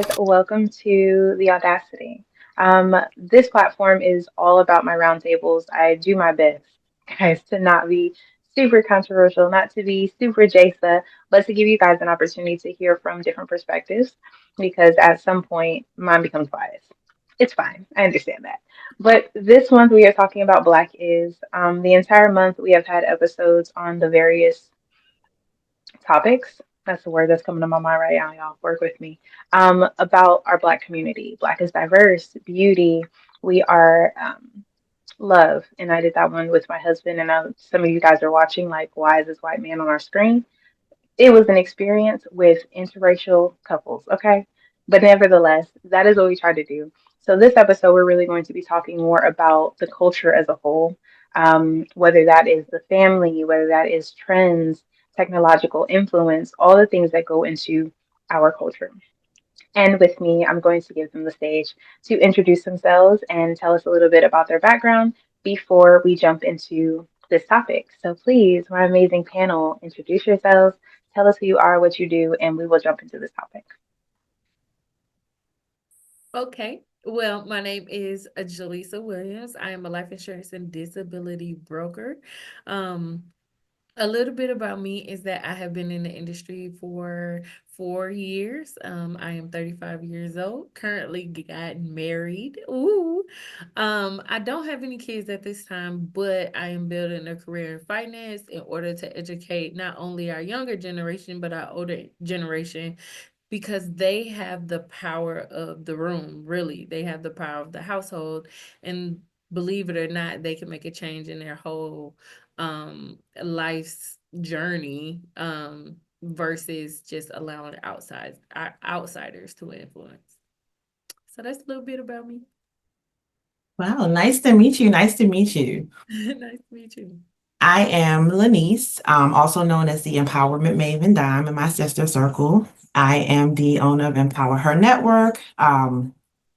guys. Welcome to the Audacity. This platform is all about my roundtables. I do my best, guys, to not be super controversial, not to be super Jasa, but to give you guys an opportunity to hear from different perspectives because at some point mine becomes biased. It's fine. I understand that. But this month we are talking about Black is. The entire month we have had episodes on the various topics. That's the word that's coming to my mind right now, y'all. Work with me. About our Black community. Black is diverse, beauty. We are love. And I did that one with my husband. And some of you guys are watching, like, why is this white man on our screen? It was an experience with interracial couples, okay? But nevertheless, that is what we try to do. So, this episode, we're really going to be talking more about the culture as a whole, whether that is the family, whether that is trends, technological influence, all the things that go into our culture. And with me, I'm going to give them the stage to introduce themselves and tell us a little bit about their background before we jump into this topic. So please, my amazing panel, introduce yourselves, tell us who you are, what you do, and we will jump into this topic. Okay. Well, my name is Jalessa Williams. I am a life insurance and disability broker. Um, a little bit about me is that I have been in the industry for 4 years. I am 35 years old, currently got married. Ooh. I don't have any kids at this time, but I am building a career in finance in order to educate not only our younger generation, but our older generation because they have the power of the room, really. They have the power of the household. And believe it or not, they can make a change in their whole life's journey versus just allowing outsiders to influence. So that's a little bit about me. Wow, nice to meet you. Nice to meet you. Nice to meet you. I am Lynesse, also known as the Empowerment Maven Dime in my sister circle. I am the owner of Empower Her Network,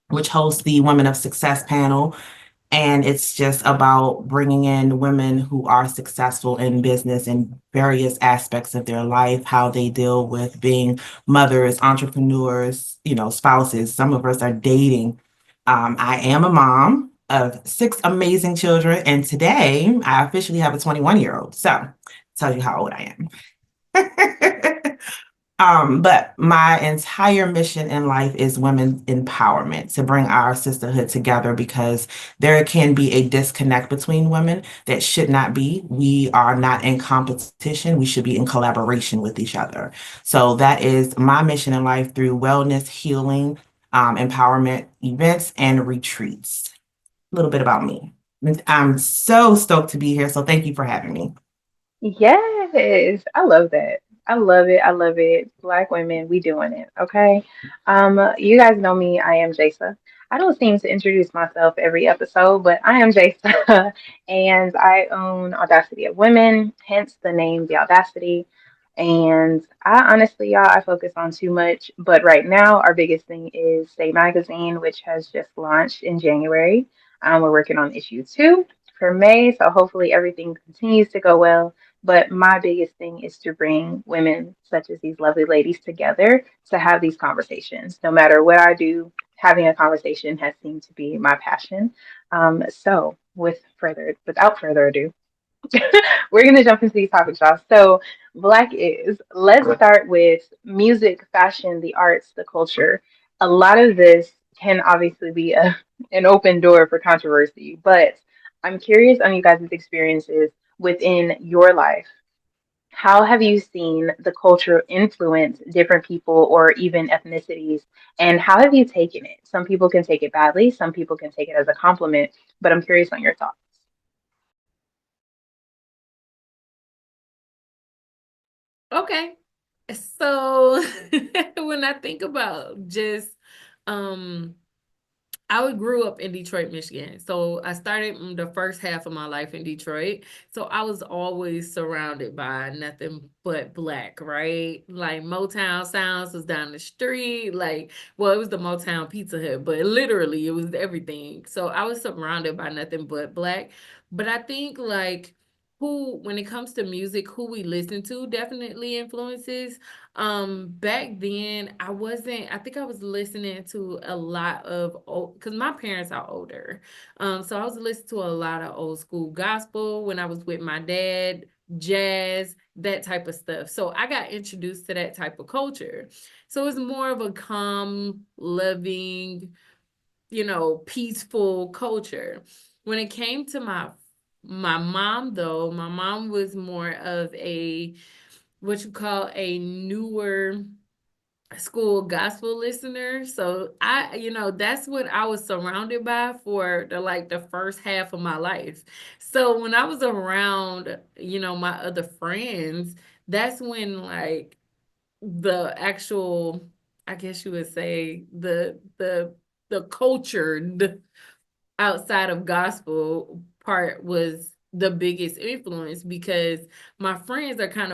which hosts the Women of Success panel. And it's just about bringing in women who are successful in business in various aspects of their life, how they deal with being mothers, entrepreneurs, spouses. Some of us are dating. I am a mom of 6 amazing children, and today I officially have a 21-year-old. So, tell you how old I am. But my entire mission in life is women's empowerment, to bring our sisterhood together because there can be a disconnect between women that should not be. We are not in competition. We should be in collaboration with each other. So that is my mission in life through wellness, healing, empowerment events, and retreats. A little bit about me. I'm so stoked to be here. So thank you for having me. Yes, I love that. I love it. I love it. Black women, we doing it. Okay. You guys know me. I am Jasa. I don't seem to introduce myself every episode, but I am Jasa, and I own Audacity of Women, hence the name The Audacity. And I honestly, y'all, I focus on too much, but right now our biggest thing is State Magazine, which has just launched in January. We're working on issue 2 for May, so hopefully everything continues to go well. But my biggest thing is to bring women such as these lovely ladies together to have these conversations. No matter what I do, having a conversation has seemed to be my passion. Without further ado, we're gonna jump into these topics, y'all. So, Black is. Let's start with music, fashion, the arts, the culture. A lot of this can obviously be an open door for controversy, but I'm curious on you guys' experiences within your life. How have you seen the culture influence different people or even ethnicities? And how have you taken it? Some people can take it badly, some people can take it as a compliment, but I'm curious on your thoughts. Okay. So when I think about just um I grew up in Detroit, Michigan. So I started the first half of my life in Detroit. So I was always surrounded by nothing but black, right? Like Motown Sounds was down the street. Well, it was the Motown Pizza Hut, but literally it was everything. So I was surrounded by nothing but black. But I think who, when it comes to music, who we listen to definitely influences. Back then, I think I was listening to a lot of old, because my parents are older. So I was listening to a lot of old school gospel when I was with my dad, jazz, that type of stuff. So I got introduced to that type of culture. So it's more of a calm, loving, peaceful culture. When it came to my mom, though, my mom was more of a, what you call, a newer school gospel listener. So that's what I was surrounded by for the first half of my life. So when I was around, my other friends, that's when, like, the actual, I guess you would say, the cultured outside of gospel part was the biggest influence, because my friends are kind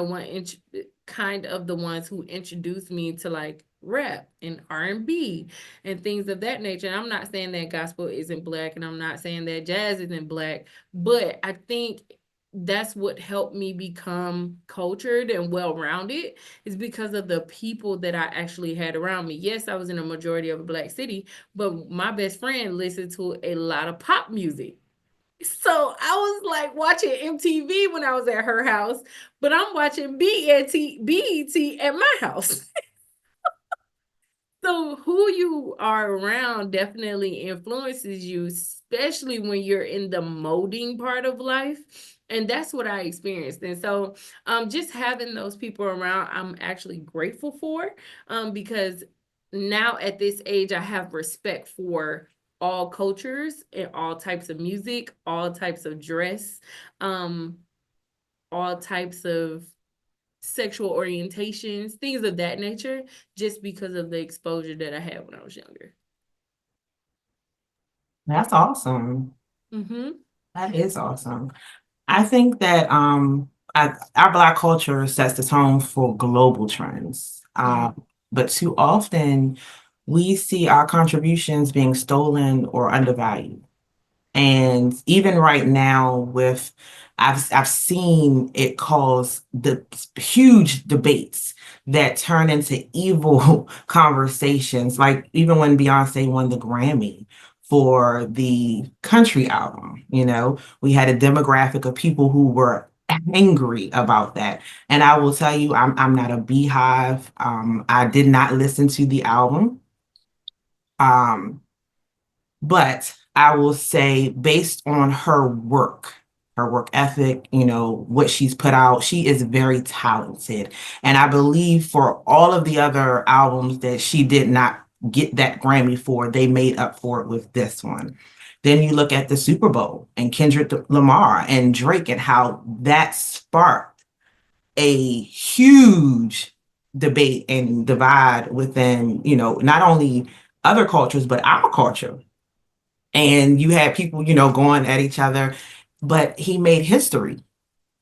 of the ones who introduced me to, like, rap and R&B and things of that nature. And I'm not saying that gospel isn't black, and I'm not saying that jazz isn't black, but I think that's what helped me become cultured and well-rounded, is because of the people that I actually had around me. Yes, I was in a majority of a black city, but my best friend listened to a lot of pop music. So I was like watching MTV when I was at her house, but I'm watching BET at my house. So who you are around definitely influences you, especially when you're in the molding part of life. And that's what I experienced. And so just having those people around, I'm actually grateful for, because now at this age, I have respect for all cultures and all types of music, all types of dress, um, all types of sexual orientations, things of that nature, just because of the exposure that I had when I was younger. That's awesome. Mm-hmm. That is awesome. I think that our Black culture sets the tone for global trends. Mm-hmm. But too often we see our contributions being stolen or undervalued. And even right now, I've seen it cause the huge debates that turn into evil conversations. Like even when Beyonce won the Grammy for the country album, we had a demographic of people who were angry about that. And I will tell you, I'm not a beehive. I did not listen to the album. Um, but I will say, based on her work ethic, what she's put out, she is very talented. And I believe for all of the other albums that she did not get that Grammy for, they made up for it with this one. Then you look at the Super Bowl and Kendrick Lamar and Drake, and how that sparked a huge debate and divide within, not only other cultures, but our culture. And you had people, going at each other, but he made history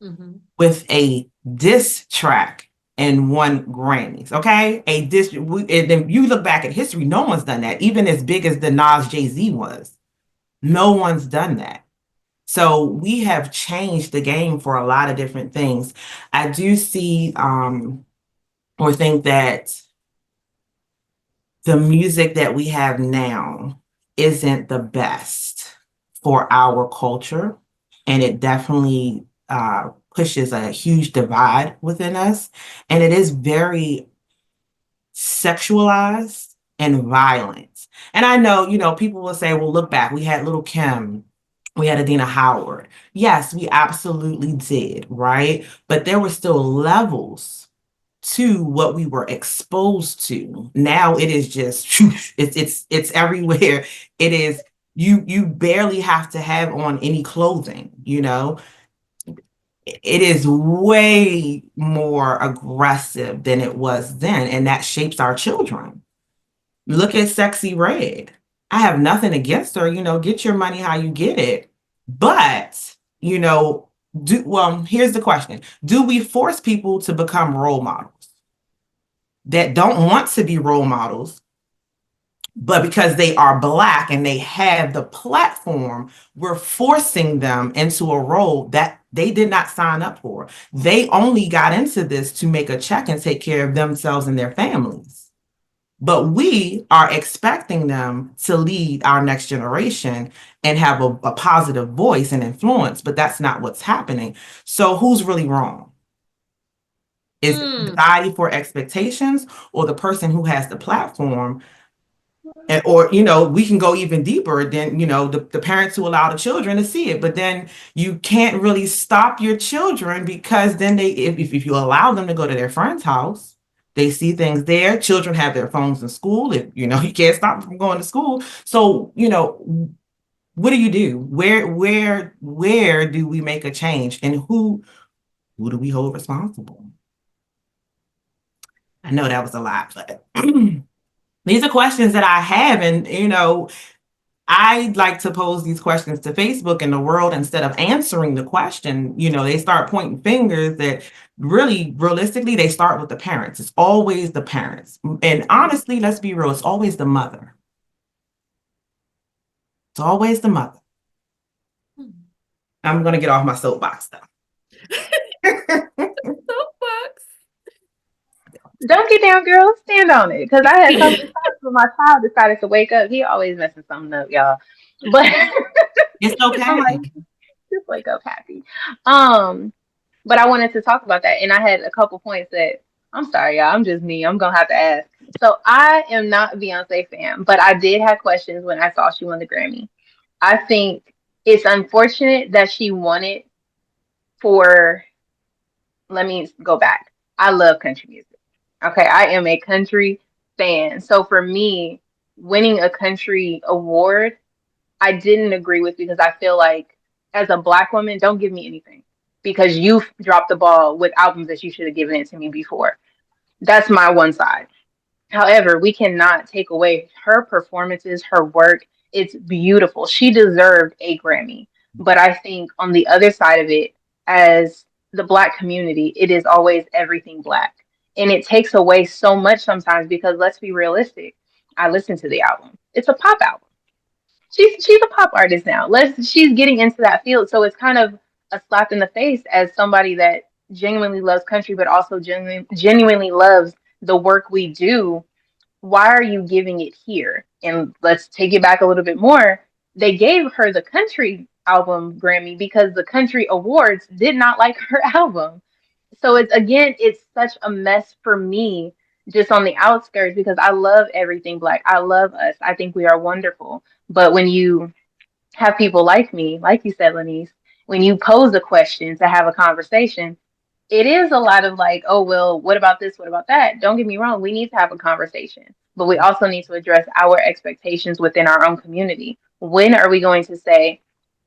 Mm-hmm. with a diss track and won Grammys. Okay, and then you look back at history, no one's done that. Even as big as the Nas Jay-Z was, no one's done that. So we have changed the game for a lot of different things. I do see or think that the music that we have now isn't the best for our culture. And it definitely pushes a huge divide within us. And it is very sexualized and violent. And I know, people will say, well, look back, we had Little Kim, we had Adina Howard. Yes, we absolutely did, right? But there were still levels to what we were exposed to. Now it is just it's everywhere. It is you barely have to have on any clothing, It is way more aggressive than it was then, and that shapes our children. Look at Sexy Red. I have nothing against her, get your money how you get it. But, here's the question. Do we force people to become role models that don't want to be role models, But because they are Black and they have the platform, we're forcing them into a role that they did not sign up for. They only got into this to make a check and take care of themselves and their families. But we are expecting them to lead our next generation and have a positive voice and influence, but that's not what's happening. So who's really wrong? Is it society for expectations, or the person who has the platform? Or, we can go even deeper than, the parents who allow the children to see it. But then you can't really stop your children, because then if you allow them to go to their friend's house, they see things there. Children have their phones in school. You can't stop them from going to school. So, what do you do? Where do we make a change, and who do we hold responsible? I know that was a lot, but these are questions that I have, and I like to pose these questions to Facebook and the world instead of answering the question. They start pointing fingers that really, realistically, they start with the parents. It's always the parents. And honestly, let's be real, it's always the mother. It's always the mother. I'm going to get off my soapbox though. Soapbox. Don't get down, girl. Stand on it. Because I had a couple of times when my child decided to wake up. He always messes something up, y'all. But It's okay. I'm like, just wake up happy. But I wanted to talk about that, and I had a couple points that I'm sorry, y'all. I'm just me. I'm gonna have to ask. So I am not a Beyonce fan, but I did have questions when I saw she won the Grammy. I think it's unfortunate that she won it for. Let me go back. I love country music. Okay, I am a country fan. So for me, winning a country award, I didn't agree with, because I feel like as a Black woman, don't give me anything because you dropped the ball with albums that you should have given it to me before. That's my one side. However, we cannot take away her performances, her work. It's beautiful. She deserved a Grammy. But I think on the other side of it, as the Black community, it is always everything Black. And it takes away so much sometimes, because let's be realistic. I listened to the album. It's a pop album. She's a pop artist now. She's getting into that field. So it's kind of a slap in the face as somebody that genuinely loves country, but also genuinely loves the work we do. Why are you giving it here? And let's take it back a little bit more. They gave her the country album Grammy because the country awards did not like her album. So it's such a mess for me, just on the outskirts, because I love everything Black. I love us. I think we are wonderful. But when you have people like me, like you said, Lynesse, when you pose a question to have a conversation, it is a lot of like, oh, well, what about this? What about that? Don't get me wrong. We need to have a conversation, but we also need to address our expectations within our own community. When are we going to say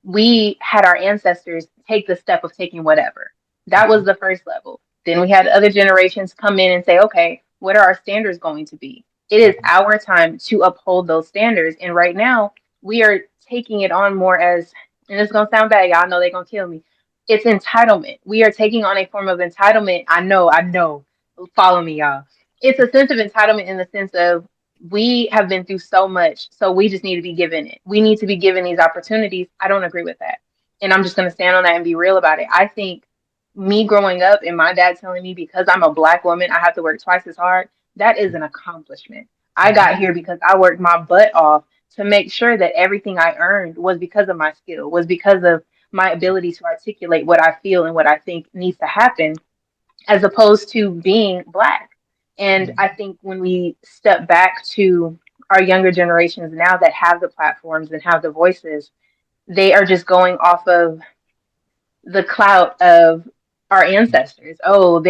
we had our ancestors take the step of taking whatever? That was the first level. Then we had other generations come in and say, okay, what are our standards going to be? It is our time to uphold those standards. And right now, we are taking it on more as, and it's going to sound bad, y'all know they're going to kill me. It's entitlement. We are taking on a form of entitlement. I know. Follow me, y'all. It's a sense of entitlement in the sense of we have been through so much, so we just need to be given it. We need to be given these opportunities. I don't agree with that. And I'm just going to stand on that and be real about it. I think me growing up and my dad telling me because I'm a Black woman, I have to work twice as hard, that is an accomplishment. I got here because I worked my butt off to make sure that everything I earned was because of my skill, was because of my ability to articulate what I feel and what I think needs to happen, as opposed to being Black. And I think when we step back to our younger generations now that have the platforms and have the voices, they are just going off of the clout of our ancestors. Oh,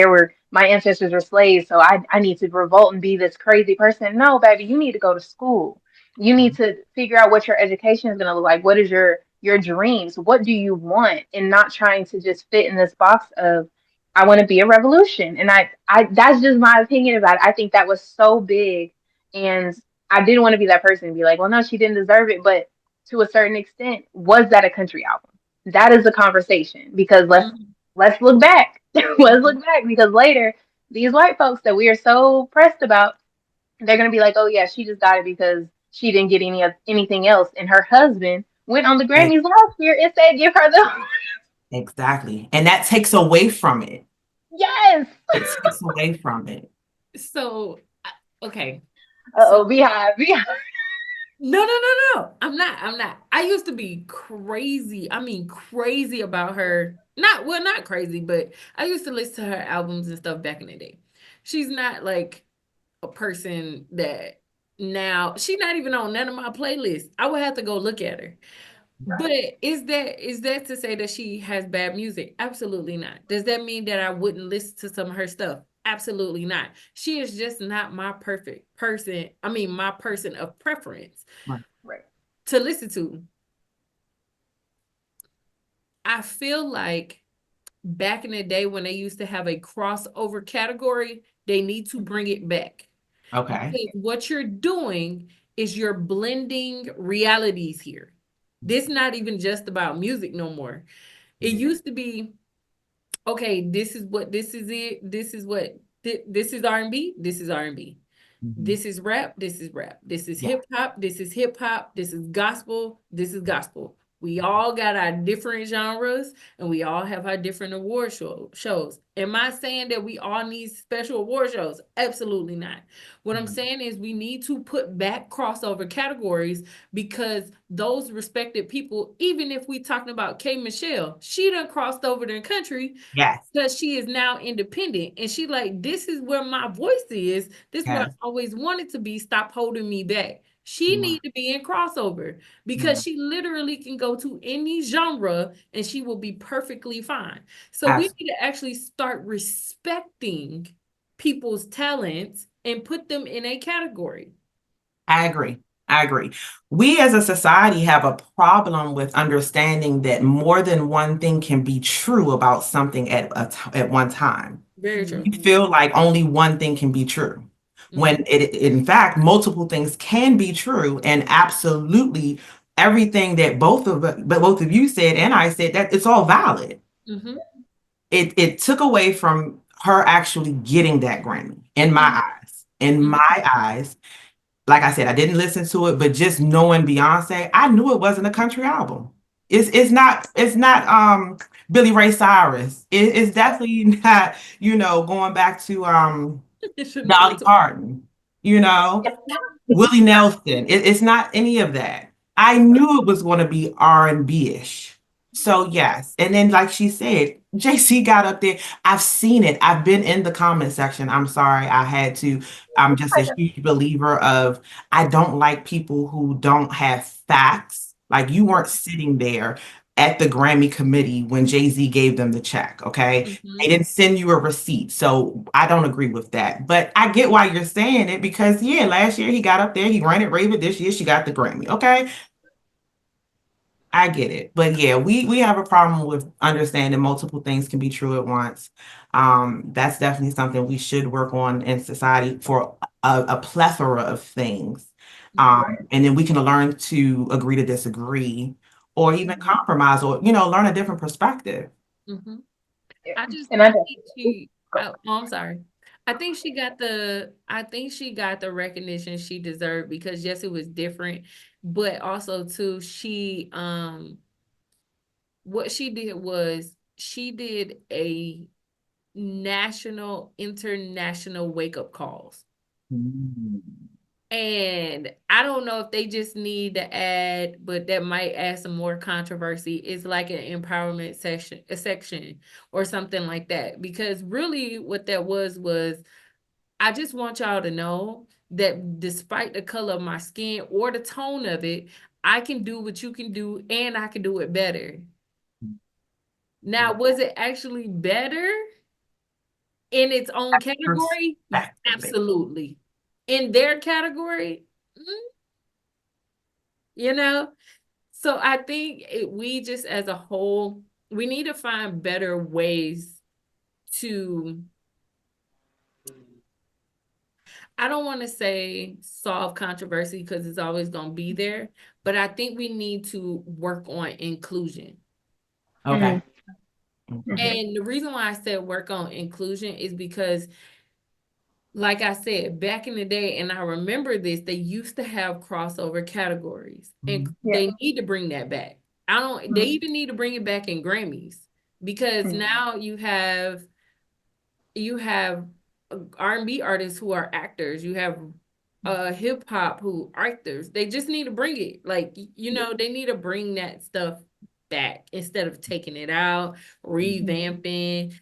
my ancestors were slaves, so I need to revolt and be this crazy person. No, baby, you need to go to school. You need to figure out what your education is going to look like. What is your dreams? What do you want? And not trying to just fit in this box of I want to be a revolution. And I that's just my opinion about it. I think that was so big, and I didn't want to be that person and be like, well, no, she didn't deserve it. But to a certain extent, was that a country album? That is the conversation, because let's look back. Let's look back, because later these white folks that we are so pressed about, they're gonna be like, oh yeah, she just got it because she didn't get anything else. And her husband went on the Ex- Grammys last year and said, "Give her the." Exactly. And that takes away from it. Yes. It takes away from it. So, okay. Uh So oh, Beehive, Beehive. no, no, no, no. I'm not. I'm not. I used to be crazy. I mean, crazy about her. Not well, not crazy, but I used to listen to her albums and stuff back in the day. She's not like a person that now she's not even on none of my playlists. I would have to go look at her. But is that to say that she has bad music? Absolutely not. Does that mean that I wouldn't listen to some of her stuff? Absolutely not. She is just not my perfect person. I mean, my person of preference Right. Right. to listen to. I feel like back in the day when they used to have a crossover category, they need to bring it back. Okay. Because what you're doing is you're blending realities here. This not even just about music no more. It used to be, okay, this is what this is it. This is what this is R&B. This is R&B. Mhm. This is rap. This is rap. This is Yeah. hip hop. This is hip hop. This is gospel. This is gospel. We all got our different genres and we all have our different award shows. Am I saying that we all need special award shows? Absolutely not. What I'm saying is we need to put back crossover categories because those respected people, even if we talking about K Michelle, she done crossed over the country Yes. because she is now independent and she like, this is where my voice is. This is what I Yes. always wanted to be. Stop holding me back. She Yeah. need to be in crossover Yeah. because she literally can go to any genre and she will be perfectly fine. So we Absolutely. need to actually start respecting people's talents and put them in a category. I agree. I agree. We as a society have a problem with understanding that more than one thing can be true about something at one time. Very Mhm. true. You feel like only one thing can be true. Mhm. When in fact, multiple things can be true, and absolutely everything that both of you said and I said that it's all valid. Mhm. It took away from her actually getting that Grammy in my Mhm. eyes. In Mhm. my eyes, like I said, I didn't listen to it, but just knowing Beyonce, I knew it wasn't a country album. It's not Billy Ray Cyrus. It's definitely not, going back to Dolly Chanel. Parton, you know. Yeah. Willie Nelson. It's not any of that. I knew it was going to be R&B-ish. So yes. And then like she said, JC got up there. I've seen it. I've been in the comment section. I'm sorry. I had to. I'm just a huge believer of I don't like people who don't have facts. Like you weren't sitting there at the Grammy committee when Jay-Z gave them the check, okay? They Mhm. didn't send you a receipt. So I don't agree with that. But I get why you're saying it because, yeah, last year he got up there, he ran it Raven. This year she got the Grammy. Okay. I get it. But yeah, we have a problem with understanding multiple things can be true at once. That's definitely something we should work on in society for a plethora of things. Mhm. And then we can learn to agree to disagree or even Mhm. compromise or, learn a different perspective. Mhm. Yeah. I just And I I think definitely she go. I'm sorry. I think she got the recognition she deserved because yes, it was different, but also too, what she did was she did a national, international wake up calls. Mm. And I don't know if they just need to add, but that might add some more controversy. It's like an empowerment section or something like that. Because really what that was I just want y'all to know that despite the color of my skin or the tone of it, I can do what you can do and I can do it better. Now, was it actually better in its own category? Perspective. Absolutely. In their category, mm, you know? So I think we just as a whole, we need to find better ways to, I don't want to say solve controversy because it's always going to be there, but I think we need to work on inclusion. Okay. Mhm. Okay. Mhm. And the reason why I said work on inclusion is because like I said, back in the day, and I remember this, they used to have crossover categories, and Mhm. Yeah. they need to bring that back. I don't, they even need to bring it back in Grammys, because Mm-hmm. now you have R&B artists who are actors. You have hip hop who actors. They just need to bring it. Like, they need to bring that stuff back instead of taking it out, revamping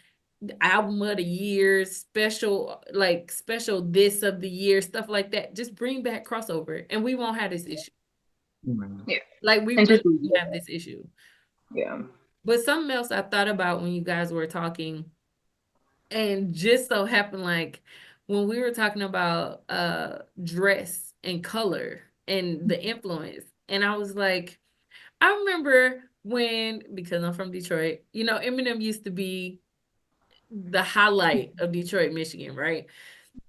album of the year, special this of the year, stuff like that. Just bring back crossover and we won't have this issue. Right. Yeah. Like, we And really just leave it won't at have that. this issue. Yeah. But something else I thought about when you guys were talking, and just so happened, like when we were talking about dress and color and the influence, and I was like, I remember when, because I'm from Detroit, Eminem used to be the highlight of Detroit, Michigan, right?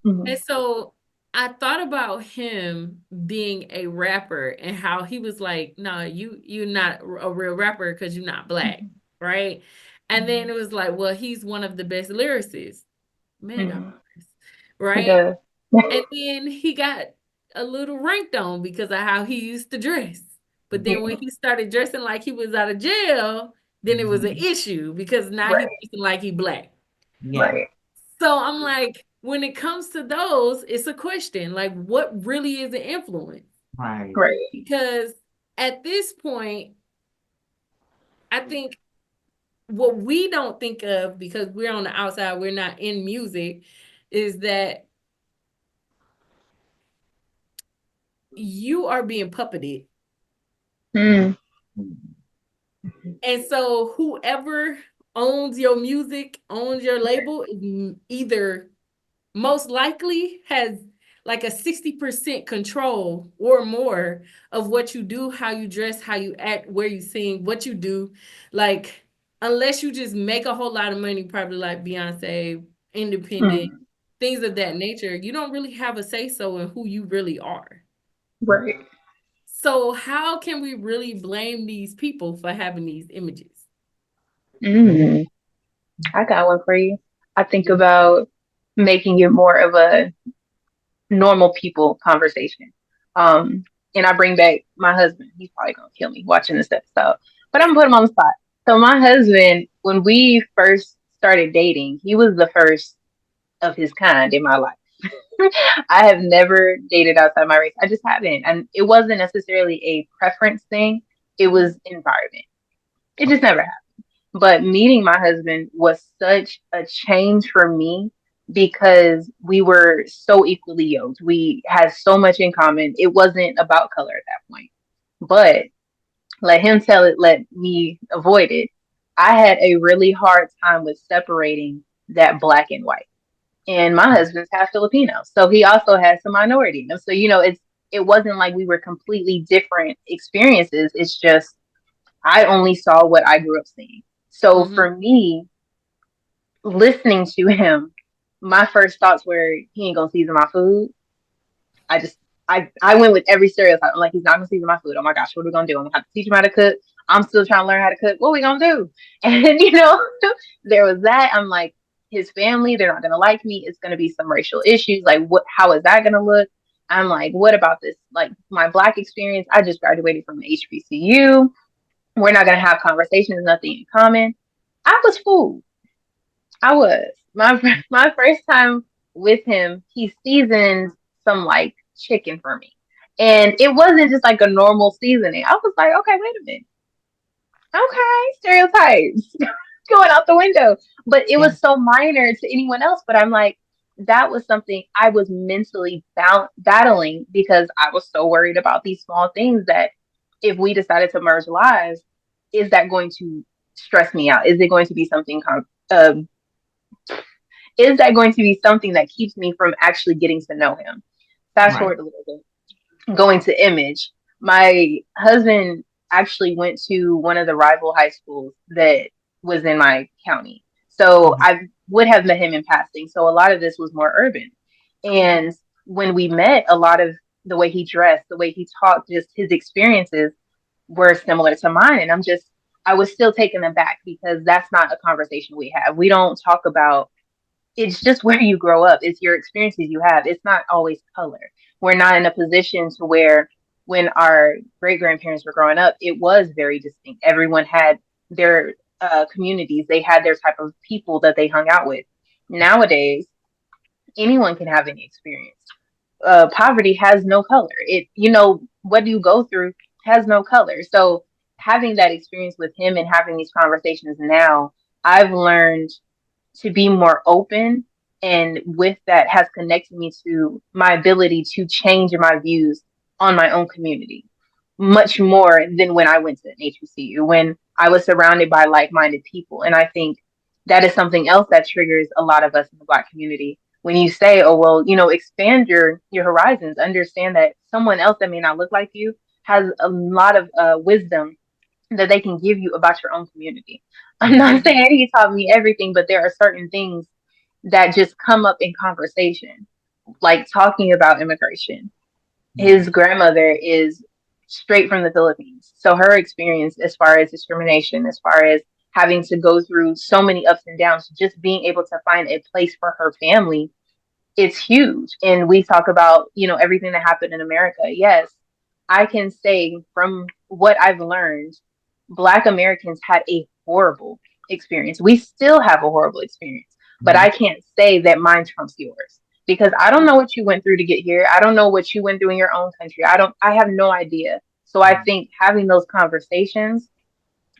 Mm-hmm. And so I thought about him being a rapper and how he was like, no, you're not a real rapper because you're not black, right? And then it was like, well, he's one of the best lyricists. Man, God Mm-hmm. bless, He right? does. And then he got a little ranked on because of how he used to dress. But then Yeah. when he started dressing like he was out of jail, then it was an Mhm. issue because now he's Right. dressing like he black. Yeah. Right. So I'm like, when it comes to those, it's a question, like, what really is an influence? Right. Right. Because at this point, I think what we don't think of, because we're on the outside, we're not in music, is that you are being puppeted. Mm. Mhm. And so whoever owns your music, owns your label, is either most likely has like a 60% control or more of what you do, how you dress, how you act, where you sing, what you do. Like, unless you just make a whole lot of money, probably like Beyonce, independent, Mm. things of that nature, you don't really have a say so in who you really are. Right. So how can we really blame these people for having these images? Mm. I got one for you. I think about making it more of a normal people conversation. Um, and I bring back my husband. He's probably gonna kill me watching this episode, but I'm gonna put him on the spot. So my husband, when we first started dating, he was the first of his kind in my life. I have never dated outside my race. I just haven't, and it wasn't necessarily a preference thing. It was environment. It just never happened. But meeting my husband was such a change for me because we were so equally yoked. We had so much in common. It wasn't about color at that point. But let him tell it, let me avoid it. I had a really hard time with separating that black and white. And my husband's half Filipino. So he also has some minority in him. So, it wasn't like we were completely different experiences. It's just I only saw what I grew up seeing. So Mm-hmm. for me, listening to him, my first thoughts were he ain't gonna season my food. I just I went with every stereotype. I'm like, he's not gonna season my food. Oh my gosh, what are we gonna do? I'm gonna have to teach him how to cook. I'm still trying to learn how to cook. What are we gonna do? And there was that. I'm like, his family, they're not gonna like me. It's gonna be some racial issues. Like how is that gonna look? I'm like, what about this? Like my black experience, I just graduated from the HBCU. We're not gonna have conversations, nothing in common. I was fooled. I was. My first time with him, he seasoned some like chicken for me. And it wasn't just like a normal seasoning. I was like, okay, wait a minute. Okay, stereotypes going out the window. But it Yeah. was so minor to anyone else. But I'm like, that was something I was mentally battling because I was so worried about these small things that if we decided to merge lives, is that going to stress me out? Is it going to be something is that going to be something that keeps me from actually getting to know him? Fast Right. forward a little bit, going to image. My husband actually went to one of the rival high schools that was in my county. So Mhm. I would have met him in passing. So a lot of this was more urban. And when we met, a lot of the way he dressed, the way he talked, just his experiences were similar to mine. And I was still taken aback because that's not a conversation we have. We don't talk about it's just where you grow up. It's your experiences you have. It's not always color. We're not in a position to where when our great grandparents were growing up, it was very distinct. Everyone had their communities. They had their type of people that they hung out with. Nowadays, anyone can have any experience. Poverty has no color. What you go through has no color. So having that experience with him and having these conversations now, I've learned to be more open, and with that has connected me to my ability to change my views on my own community much more than when I went to an HBCU, when I was surrounded by like-minded people. And I think that is something else that triggers a lot of us in the Black community. When you say, oh, well, expand your horizons, understand that someone else that may not look like you has a lot of wisdom that they can give you about your own community. I'm not Mhm. saying he taught me everything, but there are certain things that just come up in conversation, like talking about immigration. His grandmother is straight from the Philippines. So her experience as far as discrimination, as far as having to go through so many ups and downs, just being able to find a place for her family, it's huge. And we talk about, everything that happened in America. Yes, I can say from what I've learned, Black Americans had a horrible experience. We still have a horrible experience, but I can't say that mine trumps yours because I don't know what you went through to get here. I don't know what you went through in your own country. I have no idea. So I think having those conversations,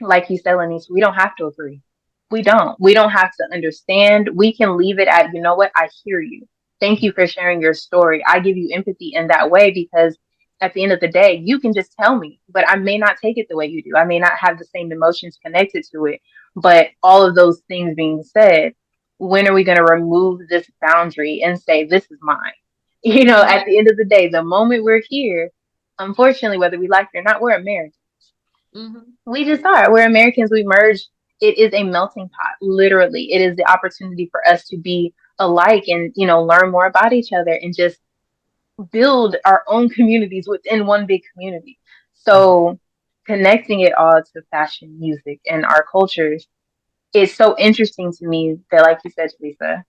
like you said, Lynesse, we don't have to agree. We don't. We don't have to understand. We can leave it at, you know what? I hear you. Thank you for sharing your story. I give you empathy in that way because at the end of the day, you can just tell me, but I may not take it the way you do. I may not have the same emotions connected to it. But all of those things being said, when are we going to remove this boundary and say, this is mine? Mhm. At the end of the day, the moment we're here, unfortunately, whether we like it or not, we're Americans. Mhm. We just are. We're Americans. We merged. It is a melting pot, literally. It is the opportunity for us to be alike and, learn more about each other and just build our own communities within one big community. So connecting it all to fashion, music, and our cultures is so interesting to me that, like you said, Lisa,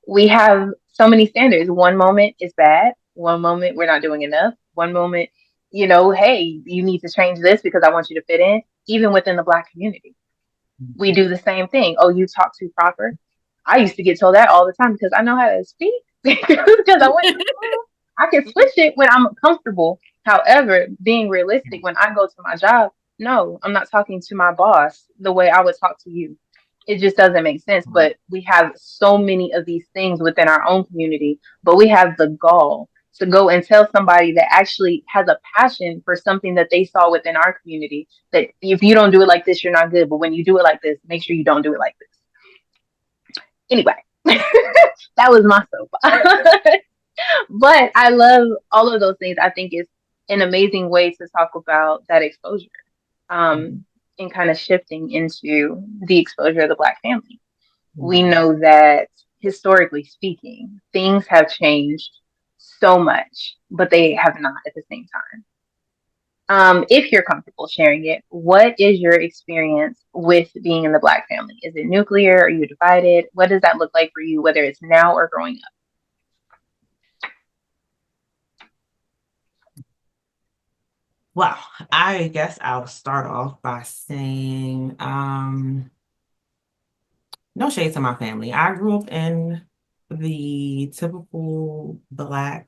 we have so many standards. One moment is bad. One moment we're not doing enough. One moment, hey, you need to change this because I want you to fit in. Even within the Black community, we do the same thing. Oh, you talk too proper. I used to get told that all the time because I know how to speak because I went to school. I can switch it when I'm comfortable. However, being realistic, when I go to my job, no, I'm not talking to my boss the way I would talk to you. It just doesn't make sense. But we have so many of these things within our own community, but we have the gall to go and tell somebody that actually has a passion for something that they saw within our community that if you don't do it like this, you're not good. But when you do it like this, make sure you don't do it like this. Anyway, that was my soap. But I love all of those things. I think it's an amazing way to talk about that exposure, um, and kind of shifting into the exposure of the Black family. We know that historically speaking, things have changed so much, but they have not at the same time. If you're comfortable sharing it, what is your experience with being in the Black family? Is it nuclear? Are you divided? What does that look like for you, whether it's now or growing up? Well, I guess I'll start off by saying, no shade to my family. I grew up in the typical Black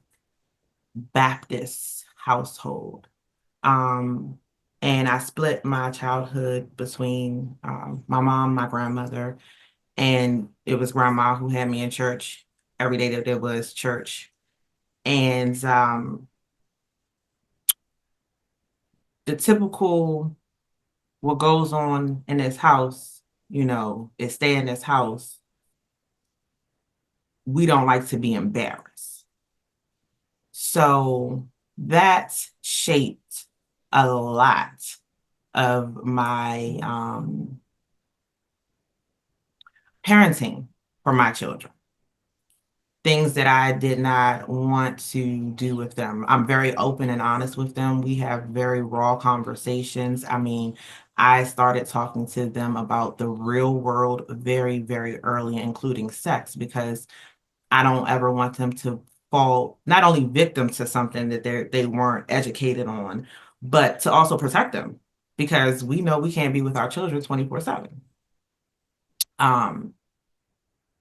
Baptist household. Um, and I split my childhood between my mom, my grandmother, and it was grandma who had me in church every day that there was church. And the typical what goes on in this house, is stay in this house. We don't like to be embarrassed. So that shaped a lot of my parenting for my children. things that I did not want to do with them. I'm very open and honest with them. We have very raw conversations. I mean, I started talking to them about the real world very, very early, including sex, because I don't ever want them to fall not only victim to something that they weren't educated on, but to also protect them, because we know we can't be with our children 24/7. Um,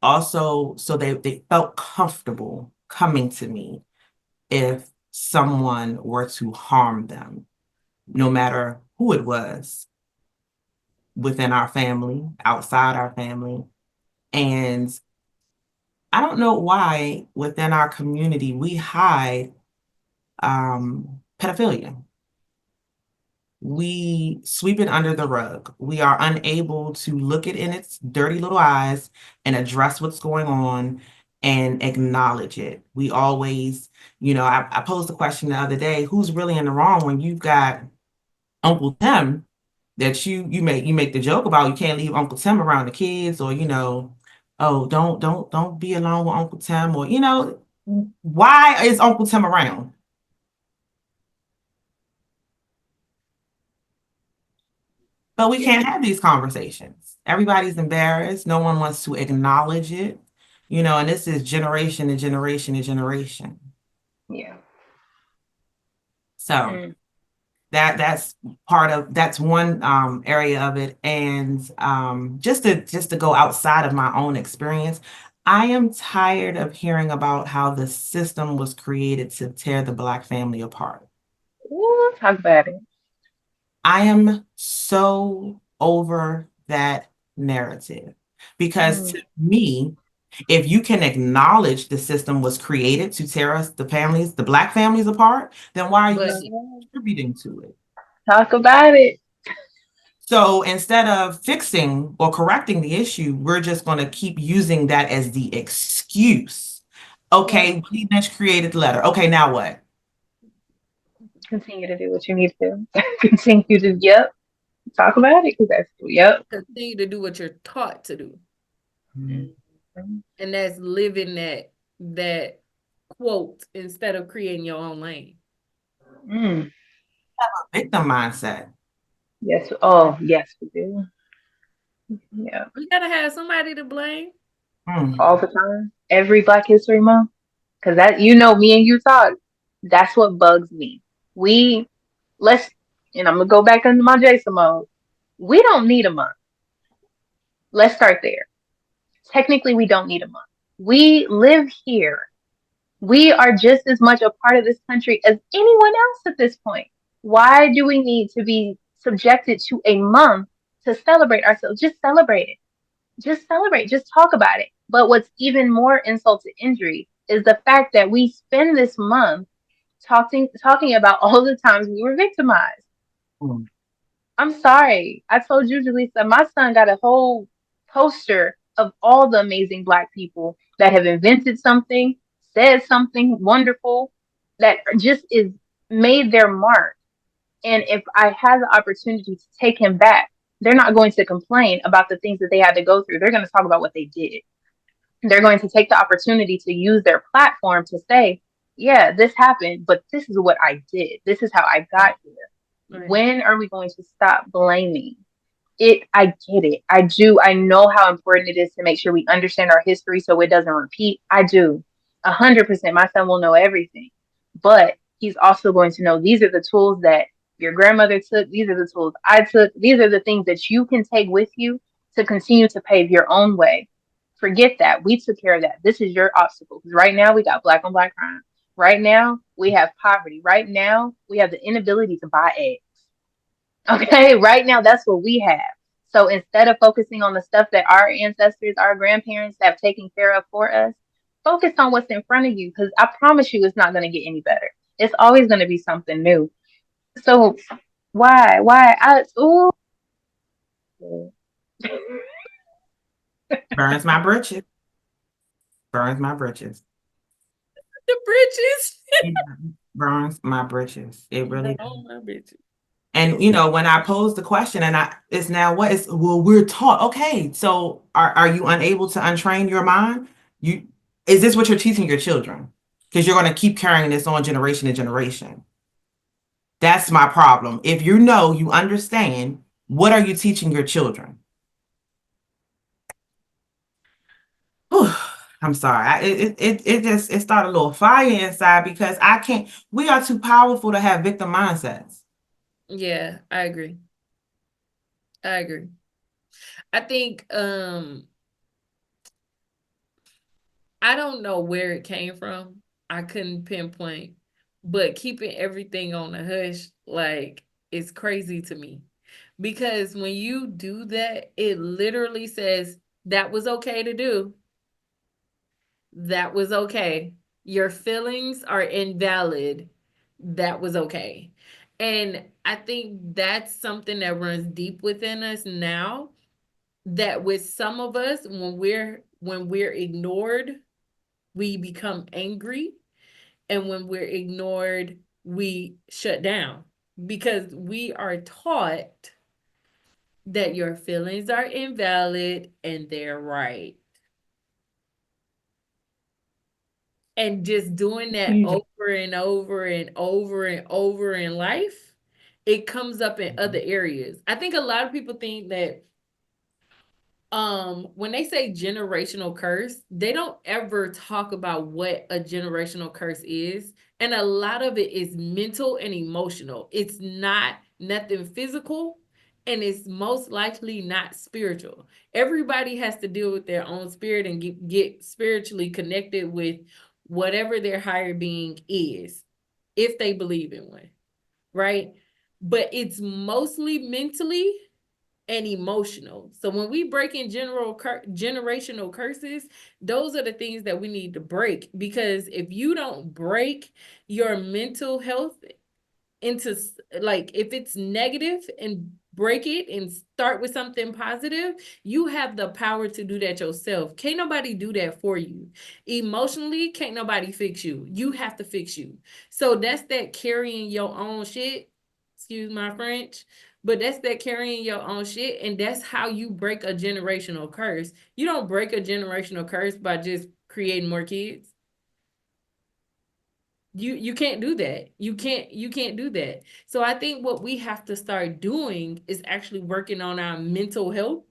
Also, so they felt comfortable coming to me if someone were to harm them, no matter who it was, within our family, outside our family. And I don't know why within our community we hide pedophilia. We sweep it under the rug. We are unable to look it in its dirty little eyes and address what's going on and acknowledge it. We always, I posed a question the other day, who's really in the wrong when you've got Uncle Tim that you make the joke about, you can't leave Uncle Tim around the kids, or oh, don't be alone with Uncle Tim, or why is Uncle Tim around? But we can't have these conversations. Everybody's embarrassed. No one wants to acknowledge it, and this is generation to generation to generation. Yeah. So that's one area of it. And just to go outside of my own experience, I am tired of hearing about how the system was created to tear the Black family apart. Ooh, talk about it. I am so over that narrative, because to me, if you can acknowledge the system was created to tear us, the Black families apart, then why are you But contributing to it? Talk about it. So instead of fixing or correcting the issue, we're just going to keep using that as the excuse. Okay, Lynesse created the letter. Okay, now what? Continue to do what you need to. Continue to, yep. Talk about it, because that's, yep. continue to do what you're taught to do. Mhm. And that's living that quote instead of creating your own lane. Mm. Victim mindset. Yes. Oh, yes, we do. Yeah. We gotta have somebody to blame. All the time. Every Black History Month. Because that, me and you talk. That's what bugs me. We, let's, and I'm going to go back into my Jason mode. We don't need a month. Let's start there. Technically, we don't need a month. We live here. We are just as much a part of this country as anyone else at this point. Why do we need to be subjected to a month to celebrate ourselves? Just celebrate it. Just celebrate. Just talk about it. But what's even more insult to injury is the fact that we spend this month talking about all the times we were victimized. I'm sorry. I told you, Jalessa, my son got a whole poster of all the amazing Black people that have invented something, said something wonderful, that just is made their mark. And if I had the opportunity to take him back, they're not going to complain about the things that they had to go through. They're going to talk about what they did. They're going to take the opportunity to use their platform to say, yeah, this happened, but this is what I did. This is how I got here. Right. When are we going to stop blaming? I get it. I do. I know how important it is to make sure we understand our history so it doesn't repeat. I do. 100%. My son will know everything. But he's also going to know these are the tools that your grandmother took. These are the tools I took. These are the things that you can take with you to continue to pave your own way. Forget that. We took care of that. This is your obstacle. Because right now we got Black on Black crime. Right now we have poverty. Right now we have the inability to buy eggs. Okay, right now that's what we have. So instead of focusing on the stuff that our ancestors, our grandparents have taken care of for us, focus on what's in front of you, because I promise you it's not going to get any better. It's always going to be something new. So why? Ooh. Burns my britches. Burns my britches. The britches. It burns my britches. It really does. My britches. And when I pose the question, and it's now what is, well, we're taught. Okay, so are you unable to untrain your mind? Is this what you're teaching your children? Because you're going to keep carrying this on generation to generation. That's my problem. If you know, you understand, what are you teaching your children? Whew, I'm sorry. It started a little fire inside because I can't. We are too powerful to have victim mindsets. Yeah, I agree. I agree. I think I don't know where it came from. I couldn't pinpoint, but keeping everything on the hush, like, is crazy to me. Because when you do that, it literally says that was okay to do. That was okay. Your feelings are invalid. That was okay. And I think that's something that runs deep within us now, that with some of us, when we're ignored, we become angry, and when we're ignored, we shut down, because we are taught that your feelings are invalid and they're right. And just doing that You over and over and over and over in life, it comes up in other areas. I think a lot of people think that when they say generational curse, they don't ever talk about what a generational curse is, and a lot of it is mental and emotional. It's not nothing physical, and it's most likely not spiritual. Everybody has to deal with their own spirit and get spiritually connected with whatever their higher being is, if they believe in one, right? But it's mostly mentally and emotional. So when we break in generational curses, those are the things that we need to break, because if you don't break your mental health into, like, if it's negative, and break it and start with something positive, you have the power to do that yourself. Can't nobody do that for you. Emotionally, can't nobody fix you. You have to fix you. So that's that carrying your own shit, excuse my French, but that's that carrying your own shit, and that's how you break a generational curse. You don't break a generational curse by just creating more kids. You can't do that. You can't do that. So I think what we have to start doing is actually working on our mental health